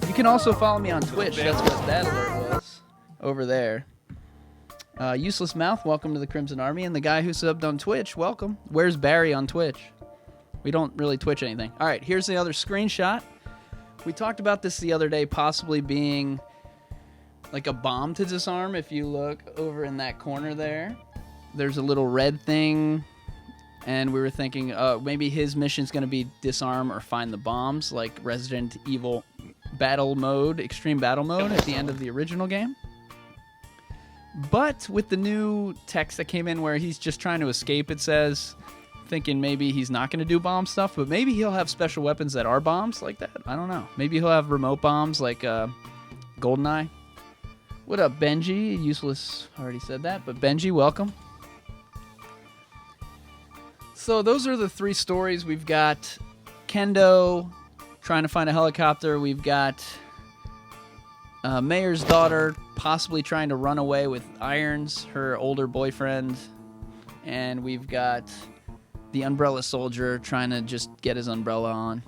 You can also follow me on Twitch. That's what that alert was. Over there. Useless Mouth, welcome to the Crimson Army. And the guy who subbed on Twitch, welcome. Where's Barry on Twitch? We don't really Twitch anything. All right, here's the other screenshot. We talked about this the other day, possibly being like a bomb to disarm. If you look over in that corner there, there's a little red thing. And we were thinking maybe his mission's going to be disarm or find the bombs, like Resident Evil battle mode, extreme battle mode at the end of the original game. But with the new text that came in where he's just trying to escape, it says, thinking maybe he's not going to do bomb stuff, but maybe he'll have special weapons that are bombs like that. I don't know. Maybe he'll have remote bombs like GoldenEye. What up, Benji? Useless already said that, but Benji, welcome. So those are the three stories. We've got Kendo trying to find a helicopter. We've got Mayor's daughter possibly trying to run away with Irons, her older boyfriend. And we've got the Umbrella Soldier trying to just get his umbrella on.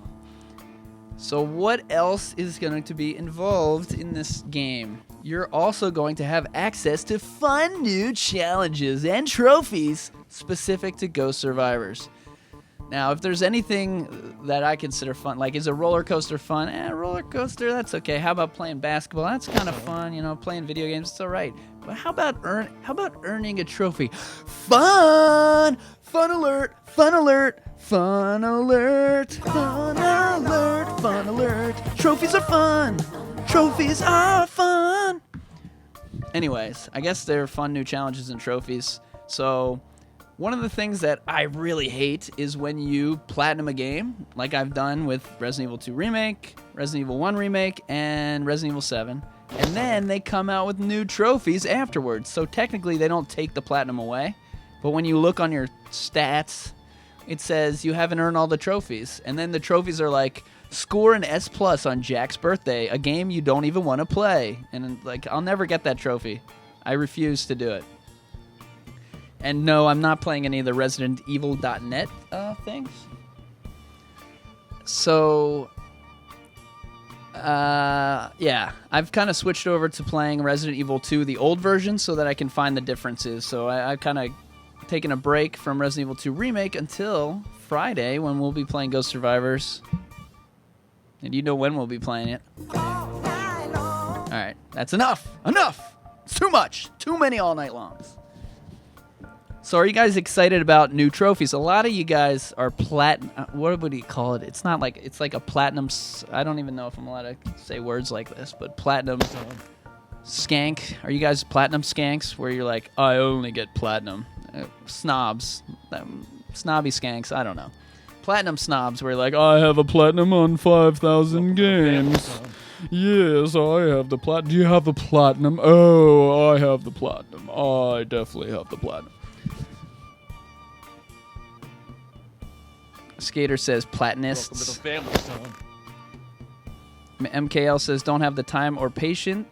So what else is going to be involved in this game? You're also going to have access to fun new challenges and trophies specific to Ghost Survivors. Now, if there's anything that I consider fun, like is a roller coaster fun? Roller coaster, that's okay. How about playing basketball? That's kind of fun, you know, playing video games, it's all right. But how about earning a trophy? Fun! Fun alert! Fun alert! Fun alert! Fun alert! Fun alert! Trophies are fun! Trophies are fun! Anyways, I guess they're fun new challenges and trophies. So one of the things that I really hate is when you platinum a game, like I've done with Resident Evil 2 Remake, Resident Evil 1 Remake, and Resident Evil 7, and then they come out with new trophies afterwards. So technically they don't take the platinum away, but when you look on your stats, it says you haven't earned all the trophies, and then the trophies are like, score an S+ on Jack's birthday, a game you don't even want to play, and like I'll never get that trophy. I refuse to do it. And no, I'm not playing any of the ResidentEvil.net things. So, yeah, I've kind of switched over to playing Resident Evil 2, the old version, so that I can find the differences. So I've kind of taken a break from Resident Evil 2 Remake until Friday when we'll be playing Ghost Survivors. And you know when we'll be playing it. Alright, that's enough! Enough! It's too much! Too many all night longs. So are you guys excited about new trophies? A lot of you guys are platinum. What would you call it? It's not like it's like a platinum. I don't even know if I'm allowed to say words like this, but platinum skank. Are you guys platinum skanks? Where you're like, I only get platinum. Snobs, snobby skanks. I don't know. Platinum snobs. Where you're like, I have a platinum on 5,000 games. Yes, I have the platinum. Do you have the platinum? Oh, I have the platinum. I definitely have the platinum. Skater says platinists. MKL says don't have the time or patience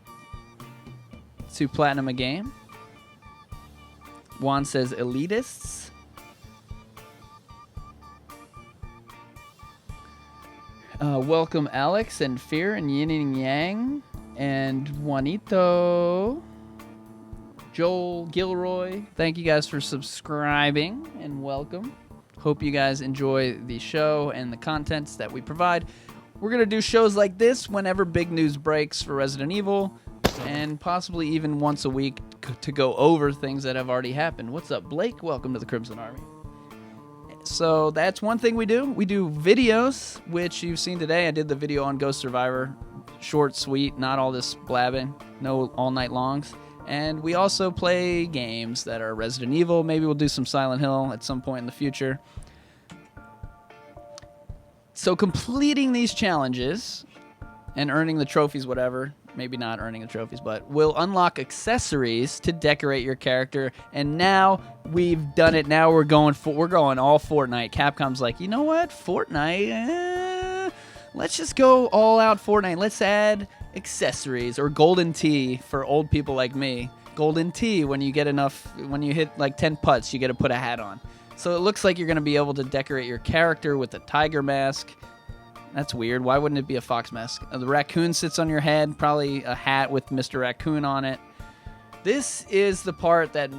to platinum a game. Juan says elitists. Welcome Alex and Fear and Yin and Yang and Juanito. Joel Gilroy. Thank you guys for subscribing and welcome. Hope you guys enjoy the show and the contents that we provide. We're going to do shows like this whenever big news breaks for Resident Evil, and possibly even once a week to go over things that have already happened. What's up, Blake? Welcome to the Crimson Army. So that's one thing we do. We do videos, which you've seen today. I did the video on Ghost Survivor. Short, sweet, not all this blabbing. No all night longs. And we also play games that are Resident Evil. Maybe we'll do some Silent Hill at some point in the future. So completing these challenges and earning the trophies, whatever, maybe not earning the trophies, but will unlock accessories to decorate your character. And now we've done it. Now we're going all Fortnite. Capcom's like, you know what? Fortnite, let's just go all out Fortnite. Let's add accessories or golden tea for old people like me. Golden tea, when you get enough, when you hit like 10 putts, you get to put a hat on. So it looks like you're going to be able to decorate your character with a tiger mask. That's weird. Why wouldn't it be a fox mask? The raccoon sits on your head, probably a hat with Mr. Raccoon on it. This is the part that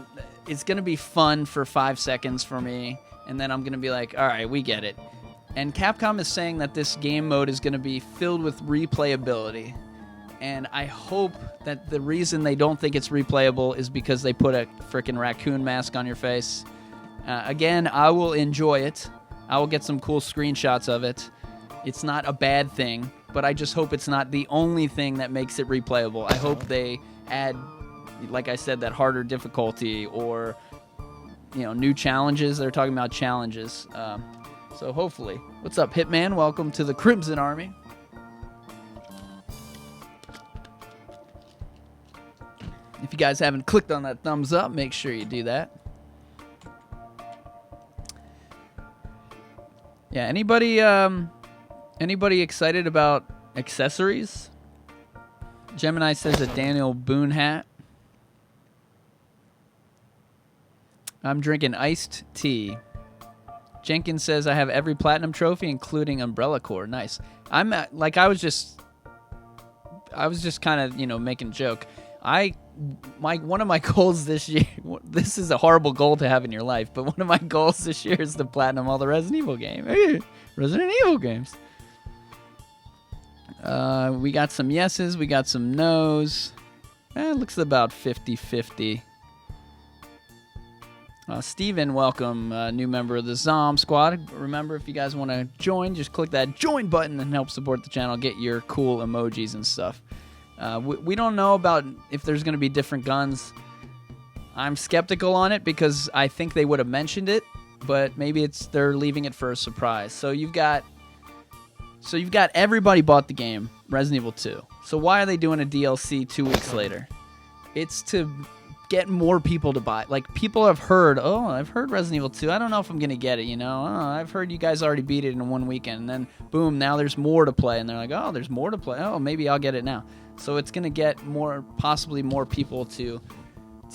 is going to be fun for 5 seconds for me, and then I'm going to be like, all right, we get it. And Capcom is saying that this game mode is going to be filled with replayability. And I hope that the reason they don't think it's replayable is because they put a freaking raccoon mask on your face. Again, I will enjoy it. I will get some cool screenshots of it. It's not a bad thing, but I just hope it's not the only thing that makes it replayable. I hope they add, like I said, that harder difficulty or, new challenges. They're talking about challenges. So hopefully. What's up, Hitman? Welcome to the Crimson Army. If you guys haven't clicked on that thumbs up, make sure you do that. Yeah, anybody excited about accessories? Gemini says a Daniel Boone hat. I'm drinking iced tea. Jenkins says I have every platinum trophy, including Umbrella Corps. Nice. I was just kind of, making a joke. One of my goals this year, this is a horrible goal to have in your life, but one of my goals this year is to platinum all the Resident Evil games. We got some yeses, we got some nos. It looks about 50-50. Steven, welcome, new member of the Zom Squad. Remember, if you guys want to join, just click that join button and help support the channel, get your cool emojis and stuff. We don't know about if there's going to be different guns. I'm skeptical on it because I think they would have mentioned it, but maybe they're leaving it for a surprise. So you've got everybody bought the game, Resident Evil 2. So why are they doing a DLC 2 weeks later? It's to get more people to buy. Like, people have heard, I've heard Resident Evil 2. I don't know if I'm going to get it, I've heard you guys already beat it in one weekend. And then, boom, now there's more to play. And they're like, there's more to play. Maybe I'll get it now. So it's going to get possibly more people to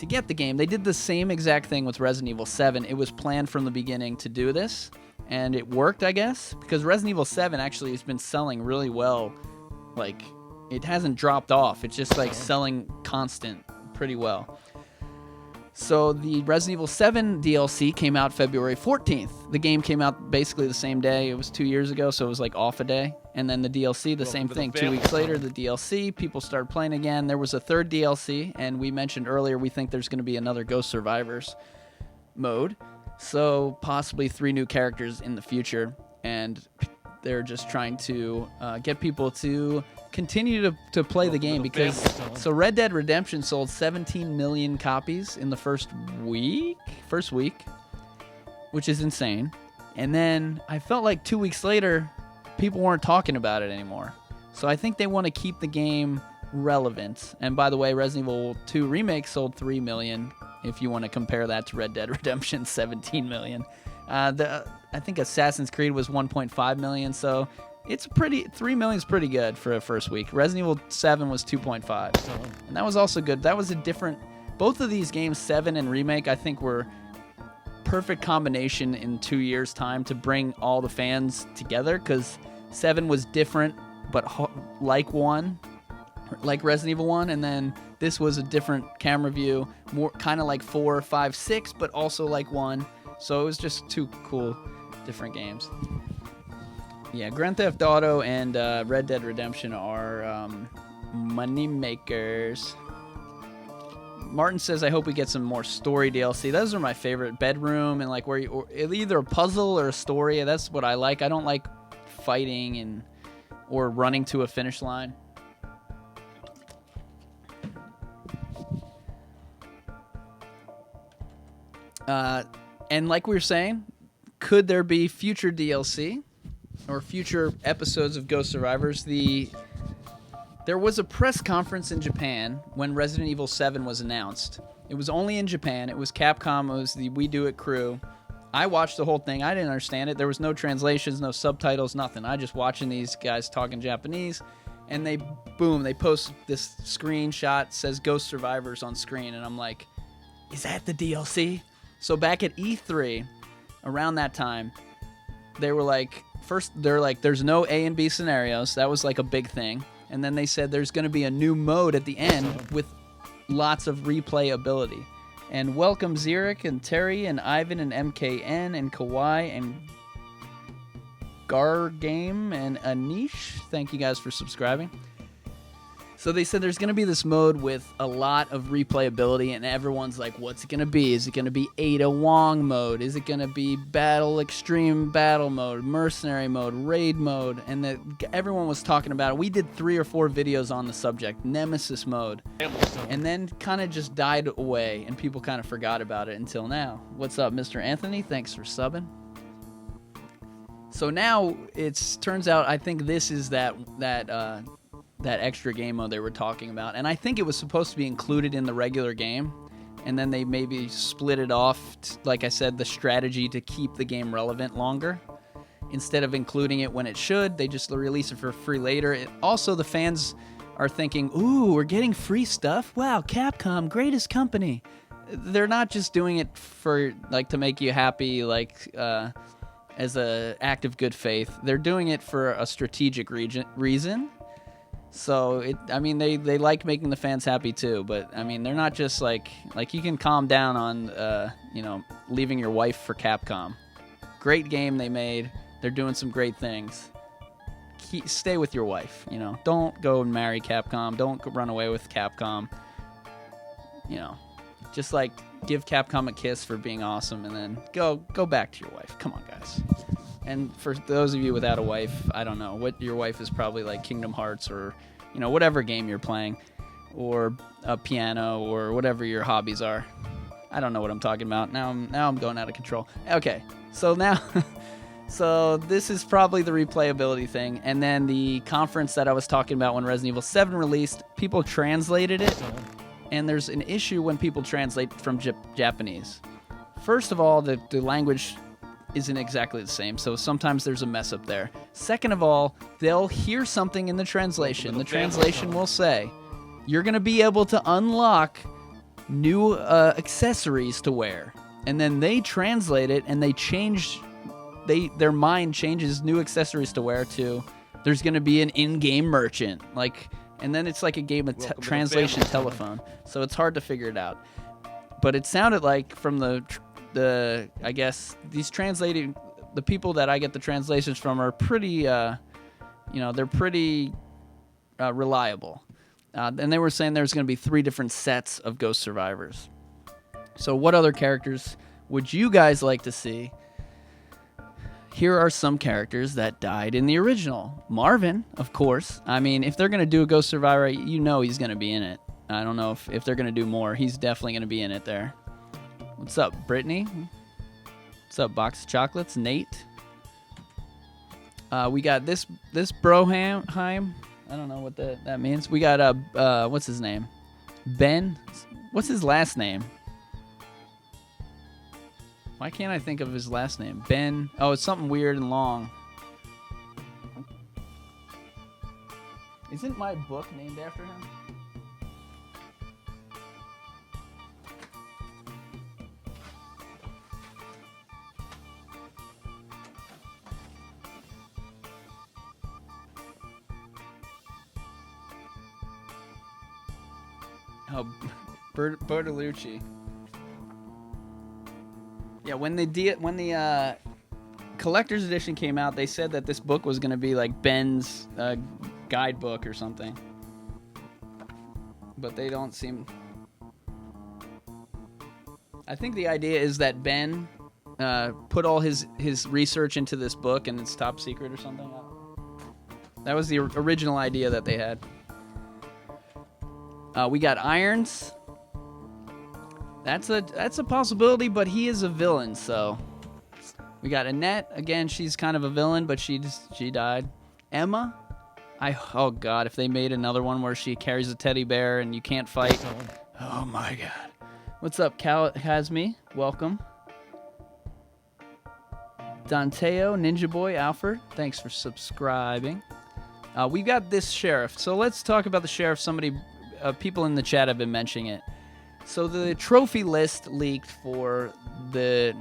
get the game. They did the same exact thing with Resident Evil 7. It was planned from the beginning to do this, and it worked, I guess, because Resident Evil 7 actually has been selling really well. Like, it hasn't dropped off. It's just, selling constant pretty well. So the Resident Evil 7 DLC came out February 14th. The game came out basically the same day. It was 2 years ago, so it was off a day. And then the DLC, the same thing. 2 weeks later, the DLC, people started playing again. There was a third DLC, and we mentioned earlier we think there's going to be another Ghost Survivors. mode, so possibly 3 new characters in the future, and they're just trying to get people to continue to play the game because so Red Dead Redemption sold 17 million copies in the first week, which is insane. And then I felt like 2 weeks later, people weren't talking about it anymore. So I think they want to keep the game relevant. And by the way, Resident Evil 2 Remake sold 3 million, if you want to compare that to Red Dead Redemption 17 million. I think Assassin's Creed was 1.5 million, so it's 3 million is pretty good for a first week. Resident Evil 7 was 2.5, and that was also good. That was a different. Both of these games, 7 and Remake, I think were perfect combination in 2 years' time to bring all the fans together, because 7 was different, but like Resident Evil 1, and then this was a different camera view, more kind of like 4, 5, 6, but also like 1. So it was just 2 cool, different games. Yeah, Grand Theft Auto and Red Dead Redemption are money makers. Martin says, I hope we get some more story DLC. Those are my favorite. Bedroom and like where either a puzzle or a story. That's what I like. I don't like fighting or running to a finish line. And like we were saying, could there be future DLC or future episodes of Ghost Survivors? There was a press conference in Japan when Resident Evil 7 was announced. It was only in Japan. It was Capcom. It was the We Do It crew. I watched the whole thing. I didn't understand it. There was no translations, no subtitles, nothing. I just watching these guys talking Japanese, and they post this screenshot, says Ghost Survivors on screen, and I'm like, is that the DLC? So back at E3, around that time, they were like, there's no A and B scenarios. That was like a big thing. And then they said there's going to be a new mode at the end with lots of replayability. And welcome Xeric and Terry and Ivan and MKN and Kawhi and Gargame and Anish. Thank you guys for subscribing. So they said there's going to be this mode with a lot of replayability, and everyone's like, what's it going to be? Is it going to be Ada Wong mode? Is it going to be Extreme Battle mode, Mercenary mode, Raid mode? And everyone was talking about it. We did 3 or 4 videos on the subject, Nemesis mode. And then kind of just died away, and people kind of forgot about it until now. What's up, Mr. Anthony? Thanks for subbing. So now it turns out I think this is that extra game mode they were talking about. And I think it was supposed to be included in the regular game. And then they maybe split it off, like I said, the strategy to keep the game relevant longer. Instead of including it when it should, they just release it for free later. Also, the fans are thinking, ooh, we're getting free stuff? Wow, Capcom, greatest company. They're not just doing it for, like, to make you happy, like, as an act of good faith. They're doing it for a strategic reason. So they like making the fans happy too, but I mean they're not just like you can calm down on leaving your wife for Capcom. Great game they made. They're doing some great things. Stay with your wife, Don't go and marry Capcom. Don't run away with Capcom. Just like give Capcom a kiss for being awesome, and then go back to your wife. Come on, guys. And for those of you without a wife, I don't know what your wife is, probably like Kingdom Hearts or, whatever game you're playing, or a piano or whatever your hobbies are. I don't know what I'm talking about. Now I'm going out of control. Okay, so now, so this is probably the replayability thing. And then the conference that I was talking about when Resident Evil 7 released, people translated it. And there's an issue when people translate from Japanese. First of all, the language isn't exactly the same, so sometimes there's a mess up there. Second of all, they'll hear something in the translation. The translation will say, you're going to be able to unlock new accessories to wear. And then they translate it, and their mind changes new accessories to wear to, there's going to be an in-game merchant. And then it's like a game of translation telephone. So it's hard to figure it out. But it sounded like from the I guess these the people that I get the translations from are pretty, they're pretty reliable. And they were saying there's going to be 3 different sets of Ghost Survivors. So what other characters would you guys like to see? Here are some characters that died in the original. Marvin, of course. I mean, if they're going to do a Ghost Survivor, you know he's going to be in it. I don't know if they're going to do more. He's definitely going to be in it there. What's up, Brittany? What's up, Box of Chocolates? Nate? We got this Broheim. I don't know what that means. We got, what's his name? Ben? What's his last name? Why can't I think of his last name? Ben. Oh, it's something weird and long. Isn't my book named after him? Oh, Bertolucci. Yeah, when the collector's edition came out, they said that this book was going to be like Ben's guidebook or something. But they don't seem... I think the idea is that Ben put all his research into this book and it's top secret or something. That was the original idea that they had. We got Irons. That's a possibility, but he is a villain, so. We got Annette. Again, she's kind of a villain, but she died. Emma. Oh god, if they made another one where she carries a teddy bear and you can't fight. Oh my god. What's up, Kazmi? Welcome. Danteo, Ninja Boy, Alfred. Thanks for subscribing. We got this sheriff. So let's talk about the sheriff. People in the chat have been mentioning it. So the trophy list leaked for I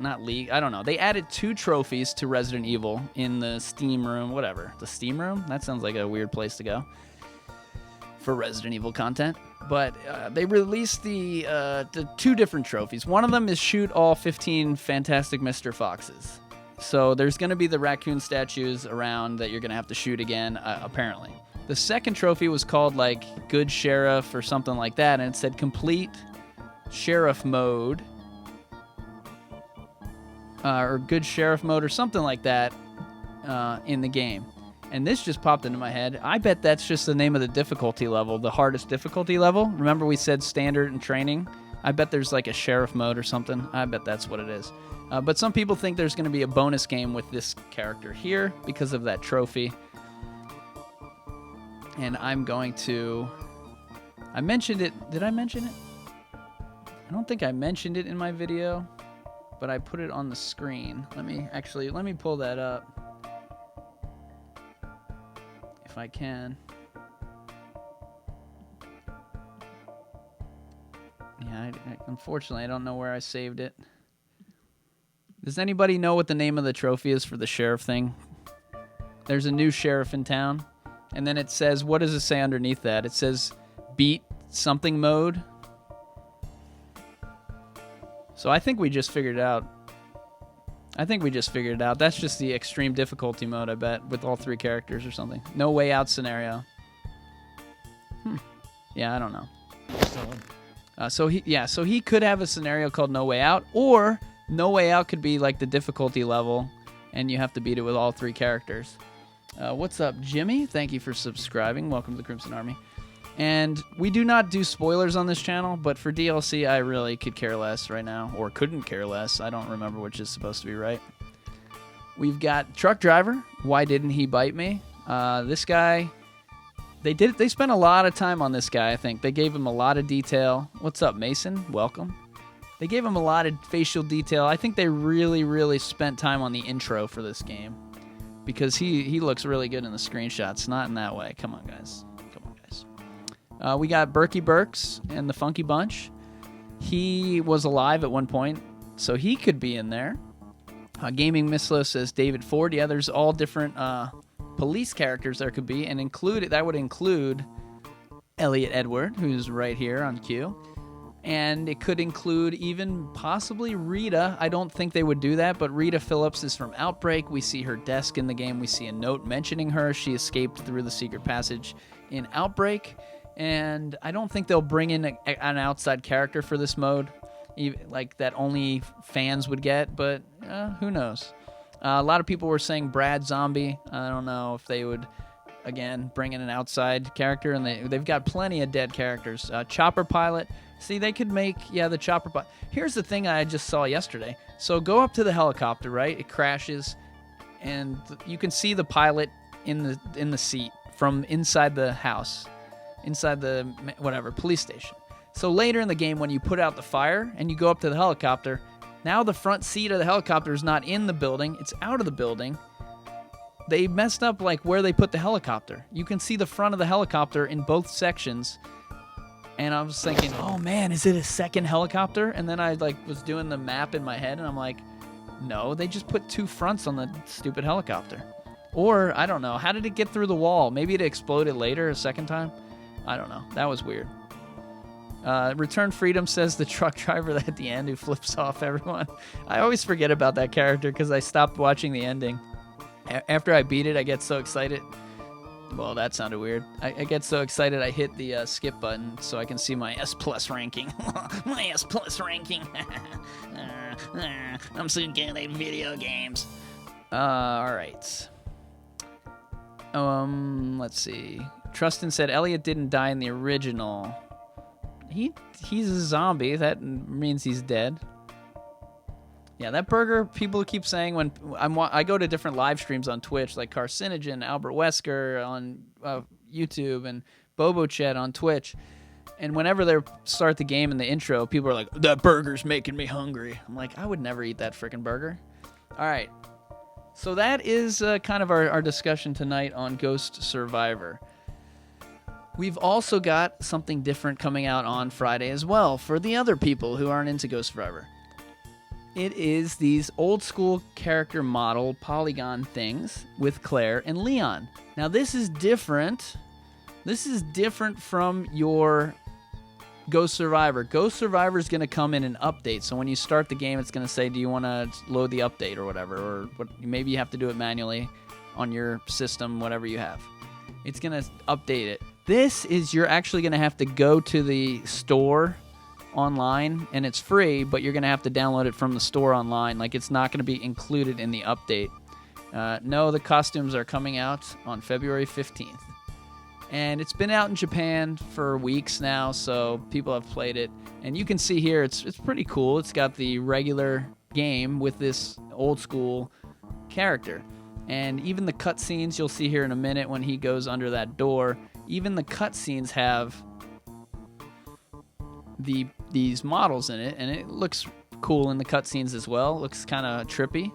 don't know. They added 2 trophies to Resident Evil in the Steam room, whatever. The Steam room? That sounds like a weird place to go for Resident Evil content. But they released the 2 different trophies. One of them is shoot all 15 Fantastic Mr. Foxes. So there's going to be the raccoon statues around that you're going to have to shoot again, apparently. The second trophy was called, like, Good Sheriff or something like that, and it said Complete Sheriff Mode, or Good Sheriff Mode or something like that in the game. And this just popped into my head. I bet that's just the name of the difficulty level, the hardest difficulty level. Remember we said standard and training? I bet there's like a sheriff mode or something. I bet that's what it is. But some people think there's going to be a bonus game with this character here because of that trophy. And I'm going to... I mentioned it. Did I mention it? I don't think I mentioned it in my video, but I put it on the screen. Let me pull that up. If I can. Yeah, unfortunately, I don't know where I saved it. Does anybody know what the name of the trophy is for the sheriff thing? There's a new sheriff in town. And then it says, what does it say underneath that? It says, beat something mode. So I think we just figured it out. That's just the extreme difficulty mode, I bet, with all 3 characters or something. No way out scenario. Yeah, I don't know. So he could have a scenario called No Way Out, or No Way Out could be like the difficulty level, and you have to beat it with all 3 characters. What's up, Jimmy? Thank you for subscribing. Welcome to the Crimson Army. And we do not do spoilers on this channel, but for DLC, I really could care less right now, or couldn't care less. I don't remember which is supposed to be right. We've got Truck Driver. Why didn't he bite me? This guy, they spent a lot of time on this guy, I think. They gave him a lot of detail. What's up, Mason? Welcome. They gave him a lot of facial detail. I think they really, really spent time on the intro for this game, because he looks really good in the screenshots. Not in that way. Come on, guys. We got Berkey Burks and the Funky Bunch. He was alive at one point, so he could be in there. Gaming Mislo says David Ford. Yeah, there's all different police characters there could be, and that would include Elliot Edward, who's right here on cue. And it could include even possibly Rita. I don't think they would do that, but Rita Phillips is from Outbreak. We see her desk in the game. We see a note mentioning her. She escaped through the secret passage in Outbreak. And I don't think they'll bring in an outside character for this mode. like that only fans would get, but who knows? A lot of people were saying Brad Zombie. I don't know if they would, again, bring in an outside character, and they've got plenty of dead characters. Chopper Pilot. See, they could make, the Chopper Pilot. Here's the thing I just saw yesterday. So go up to the helicopter, right? It crashes, and you can see the pilot in the seat from inside the house, inside the police station. So later in the game, when you put out the fire and you go up to the helicopter, now the front seat of the helicopter is not in the building, it's out of the building. They messed up like where they put the helicopter. You can see the front of the helicopter in both sections. And I was thinking, oh man, is it a second helicopter? And then I was doing the map in my head, and I'm like, no, they just put 2 fronts on the stupid helicopter. Or, I don't know, how did it get through the wall? Maybe it exploded later a second time? I don't know. That was weird. Return Freedom says the truck driver at the end who flips off everyone. I always forget about that character because I stopped watching the ending. After I beat it, I get so excited. Well, that sounded weird. I get so excited I hit the skip button so I can see my S+ ranking. My S+ ranking. I'm so good at video games. Alright. Let's see. Trustin said Elliot didn't die in the original. He's a zombie. That means he's dead. Yeah, that burger, people keep saying when I go to different live streams on Twitch, like Carcinogen, Albert Wesker on YouTube, and Bobo Chet on Twitch. And whenever they start the game in the intro, people are like, that burger's making me hungry. I'm like, I would never eat that freaking burger. All right. So that is kind of our discussion tonight on Ghost Survivor. We've also got something different coming out on Friday as well for the other people who aren't into Ghost Survivor. It is these old school character model polygon things with Claire and Leon. Now this is different. This is different from your Ghost Survivor. Ghost Survivor is going to come in an update. So when you start the game, it's going to say, do you want to load the update or whatever? Or maybe you have to do it manually on your system, whatever you have. It's going to update it. This is you're actually going to have to go to the store online, and it's free, but you're going to have to download it from the store online. Like, it's not going to be included in the update. No, the costumes are coming out on February 15th. And it's been out in Japan for weeks now, so people have played it. And you can see here, it's pretty cool. It's got the regular game with this old school character. And even the cutscenes, you'll see here in a minute when he goes under that door, even the cutscenes have these models in it, and it looks cool in the cutscenes as well. It looks kind of trippy.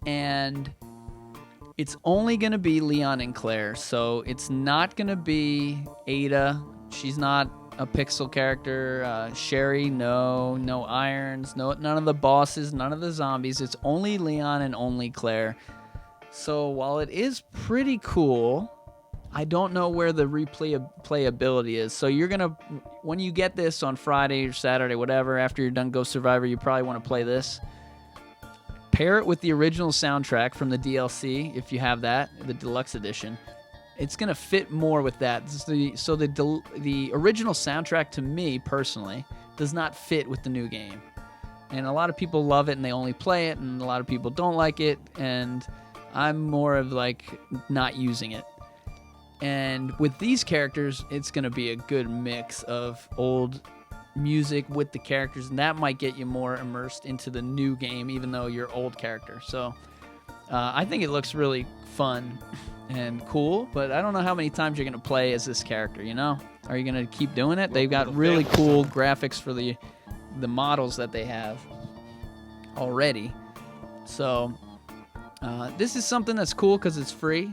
And it's only going to be Leon and Claire, so it's not going to be Ada. She's not a pixel character. Sherry, no irons, none of the bosses, none of the zombies. It's only Leon and only Claire. So while it is pretty cool, I don't know where the replayability is. So you're going to, when you get this on Friday or Saturday, whatever, after you're done Ghost Survivor, you probably want to play this. Pair it with the original soundtrack from the DLC, if you have that, the deluxe edition. It's going to fit more with that. So the original soundtrack, to me, personally, does not fit with the new game. And a lot of people love it and they only play it, and a lot of people don't like it, and I'm more of like not using it. And with these characters, it's going to be a good mix of old music with the characters, and that might get you more immersed into the new game, even though you're old character. So I think it looks really fun and cool, but I don't know how many times you're going to play as this character, you know? Are you going to keep doing it? They've got really cool graphics for the models that they have already. So this is something that's cool because it's free.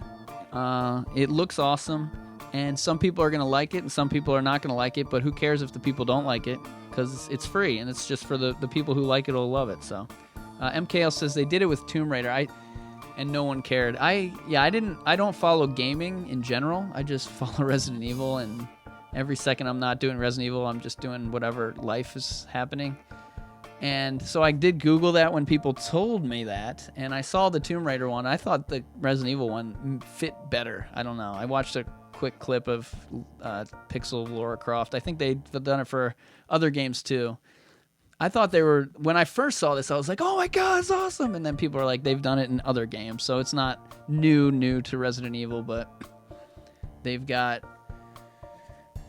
It looks awesome, and some people are going to like it and some people are not going to like it, but who cares if the people don't like it, because it's free and it's just for the people who like it will love it. So MKL says they did it with Tomb Raider and no one cared. I don't follow gaming in general. I just follow Resident Evil, and every second I'm not doing Resident Evil, I'm just doing whatever life is happening. And so I did Google that when people told me that, and I saw the Tomb Raider one. I thought the Resident Evil one fit better. I don't know. I watched a quick clip of Pixel Lara Croft. I think they've done it for other games too. I thought they were, when I first saw this, I was like, oh my god, it's awesome. And then people are like, they've done it in other games. So it's not new to Resident Evil, but they've got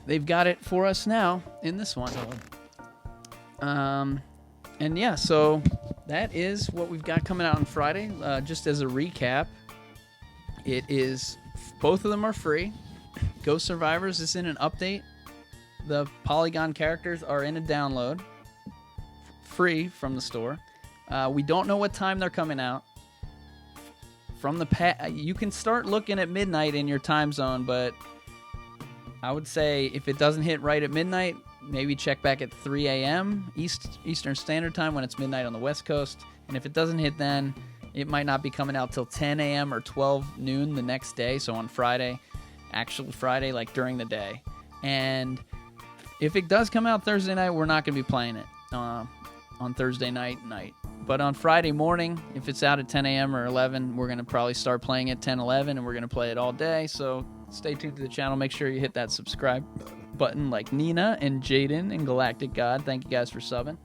it for us now in this one. And yeah, so that is what we've got coming out on Friday. Just as a recap, it is, both of them are free. Ghost Survivors is in an update. The Polygon characters are in a download, free from the store. We don't know what time they're coming out. From the you can start looking at midnight in your time zone, but I would say if it doesn't hit right at midnight, maybe check back at 3 a.m. Eastern Standard Time when it's midnight on the West Coast. And if it doesn't hit then, it might not be coming out till 10 a.m. or 12 noon the next day. So on Friday, actual Friday, like during the day. And if it does come out Thursday night, we're not going to be playing it on Thursday night. But on Friday morning, if it's out at 10 a.m. or 11, we're going to probably start playing at 10, 11, and we're going to play it all day. So stay tuned to the channel. Make sure you hit that subscribe button like Nina and Jaden and Galactic God. Thank you guys for subbing.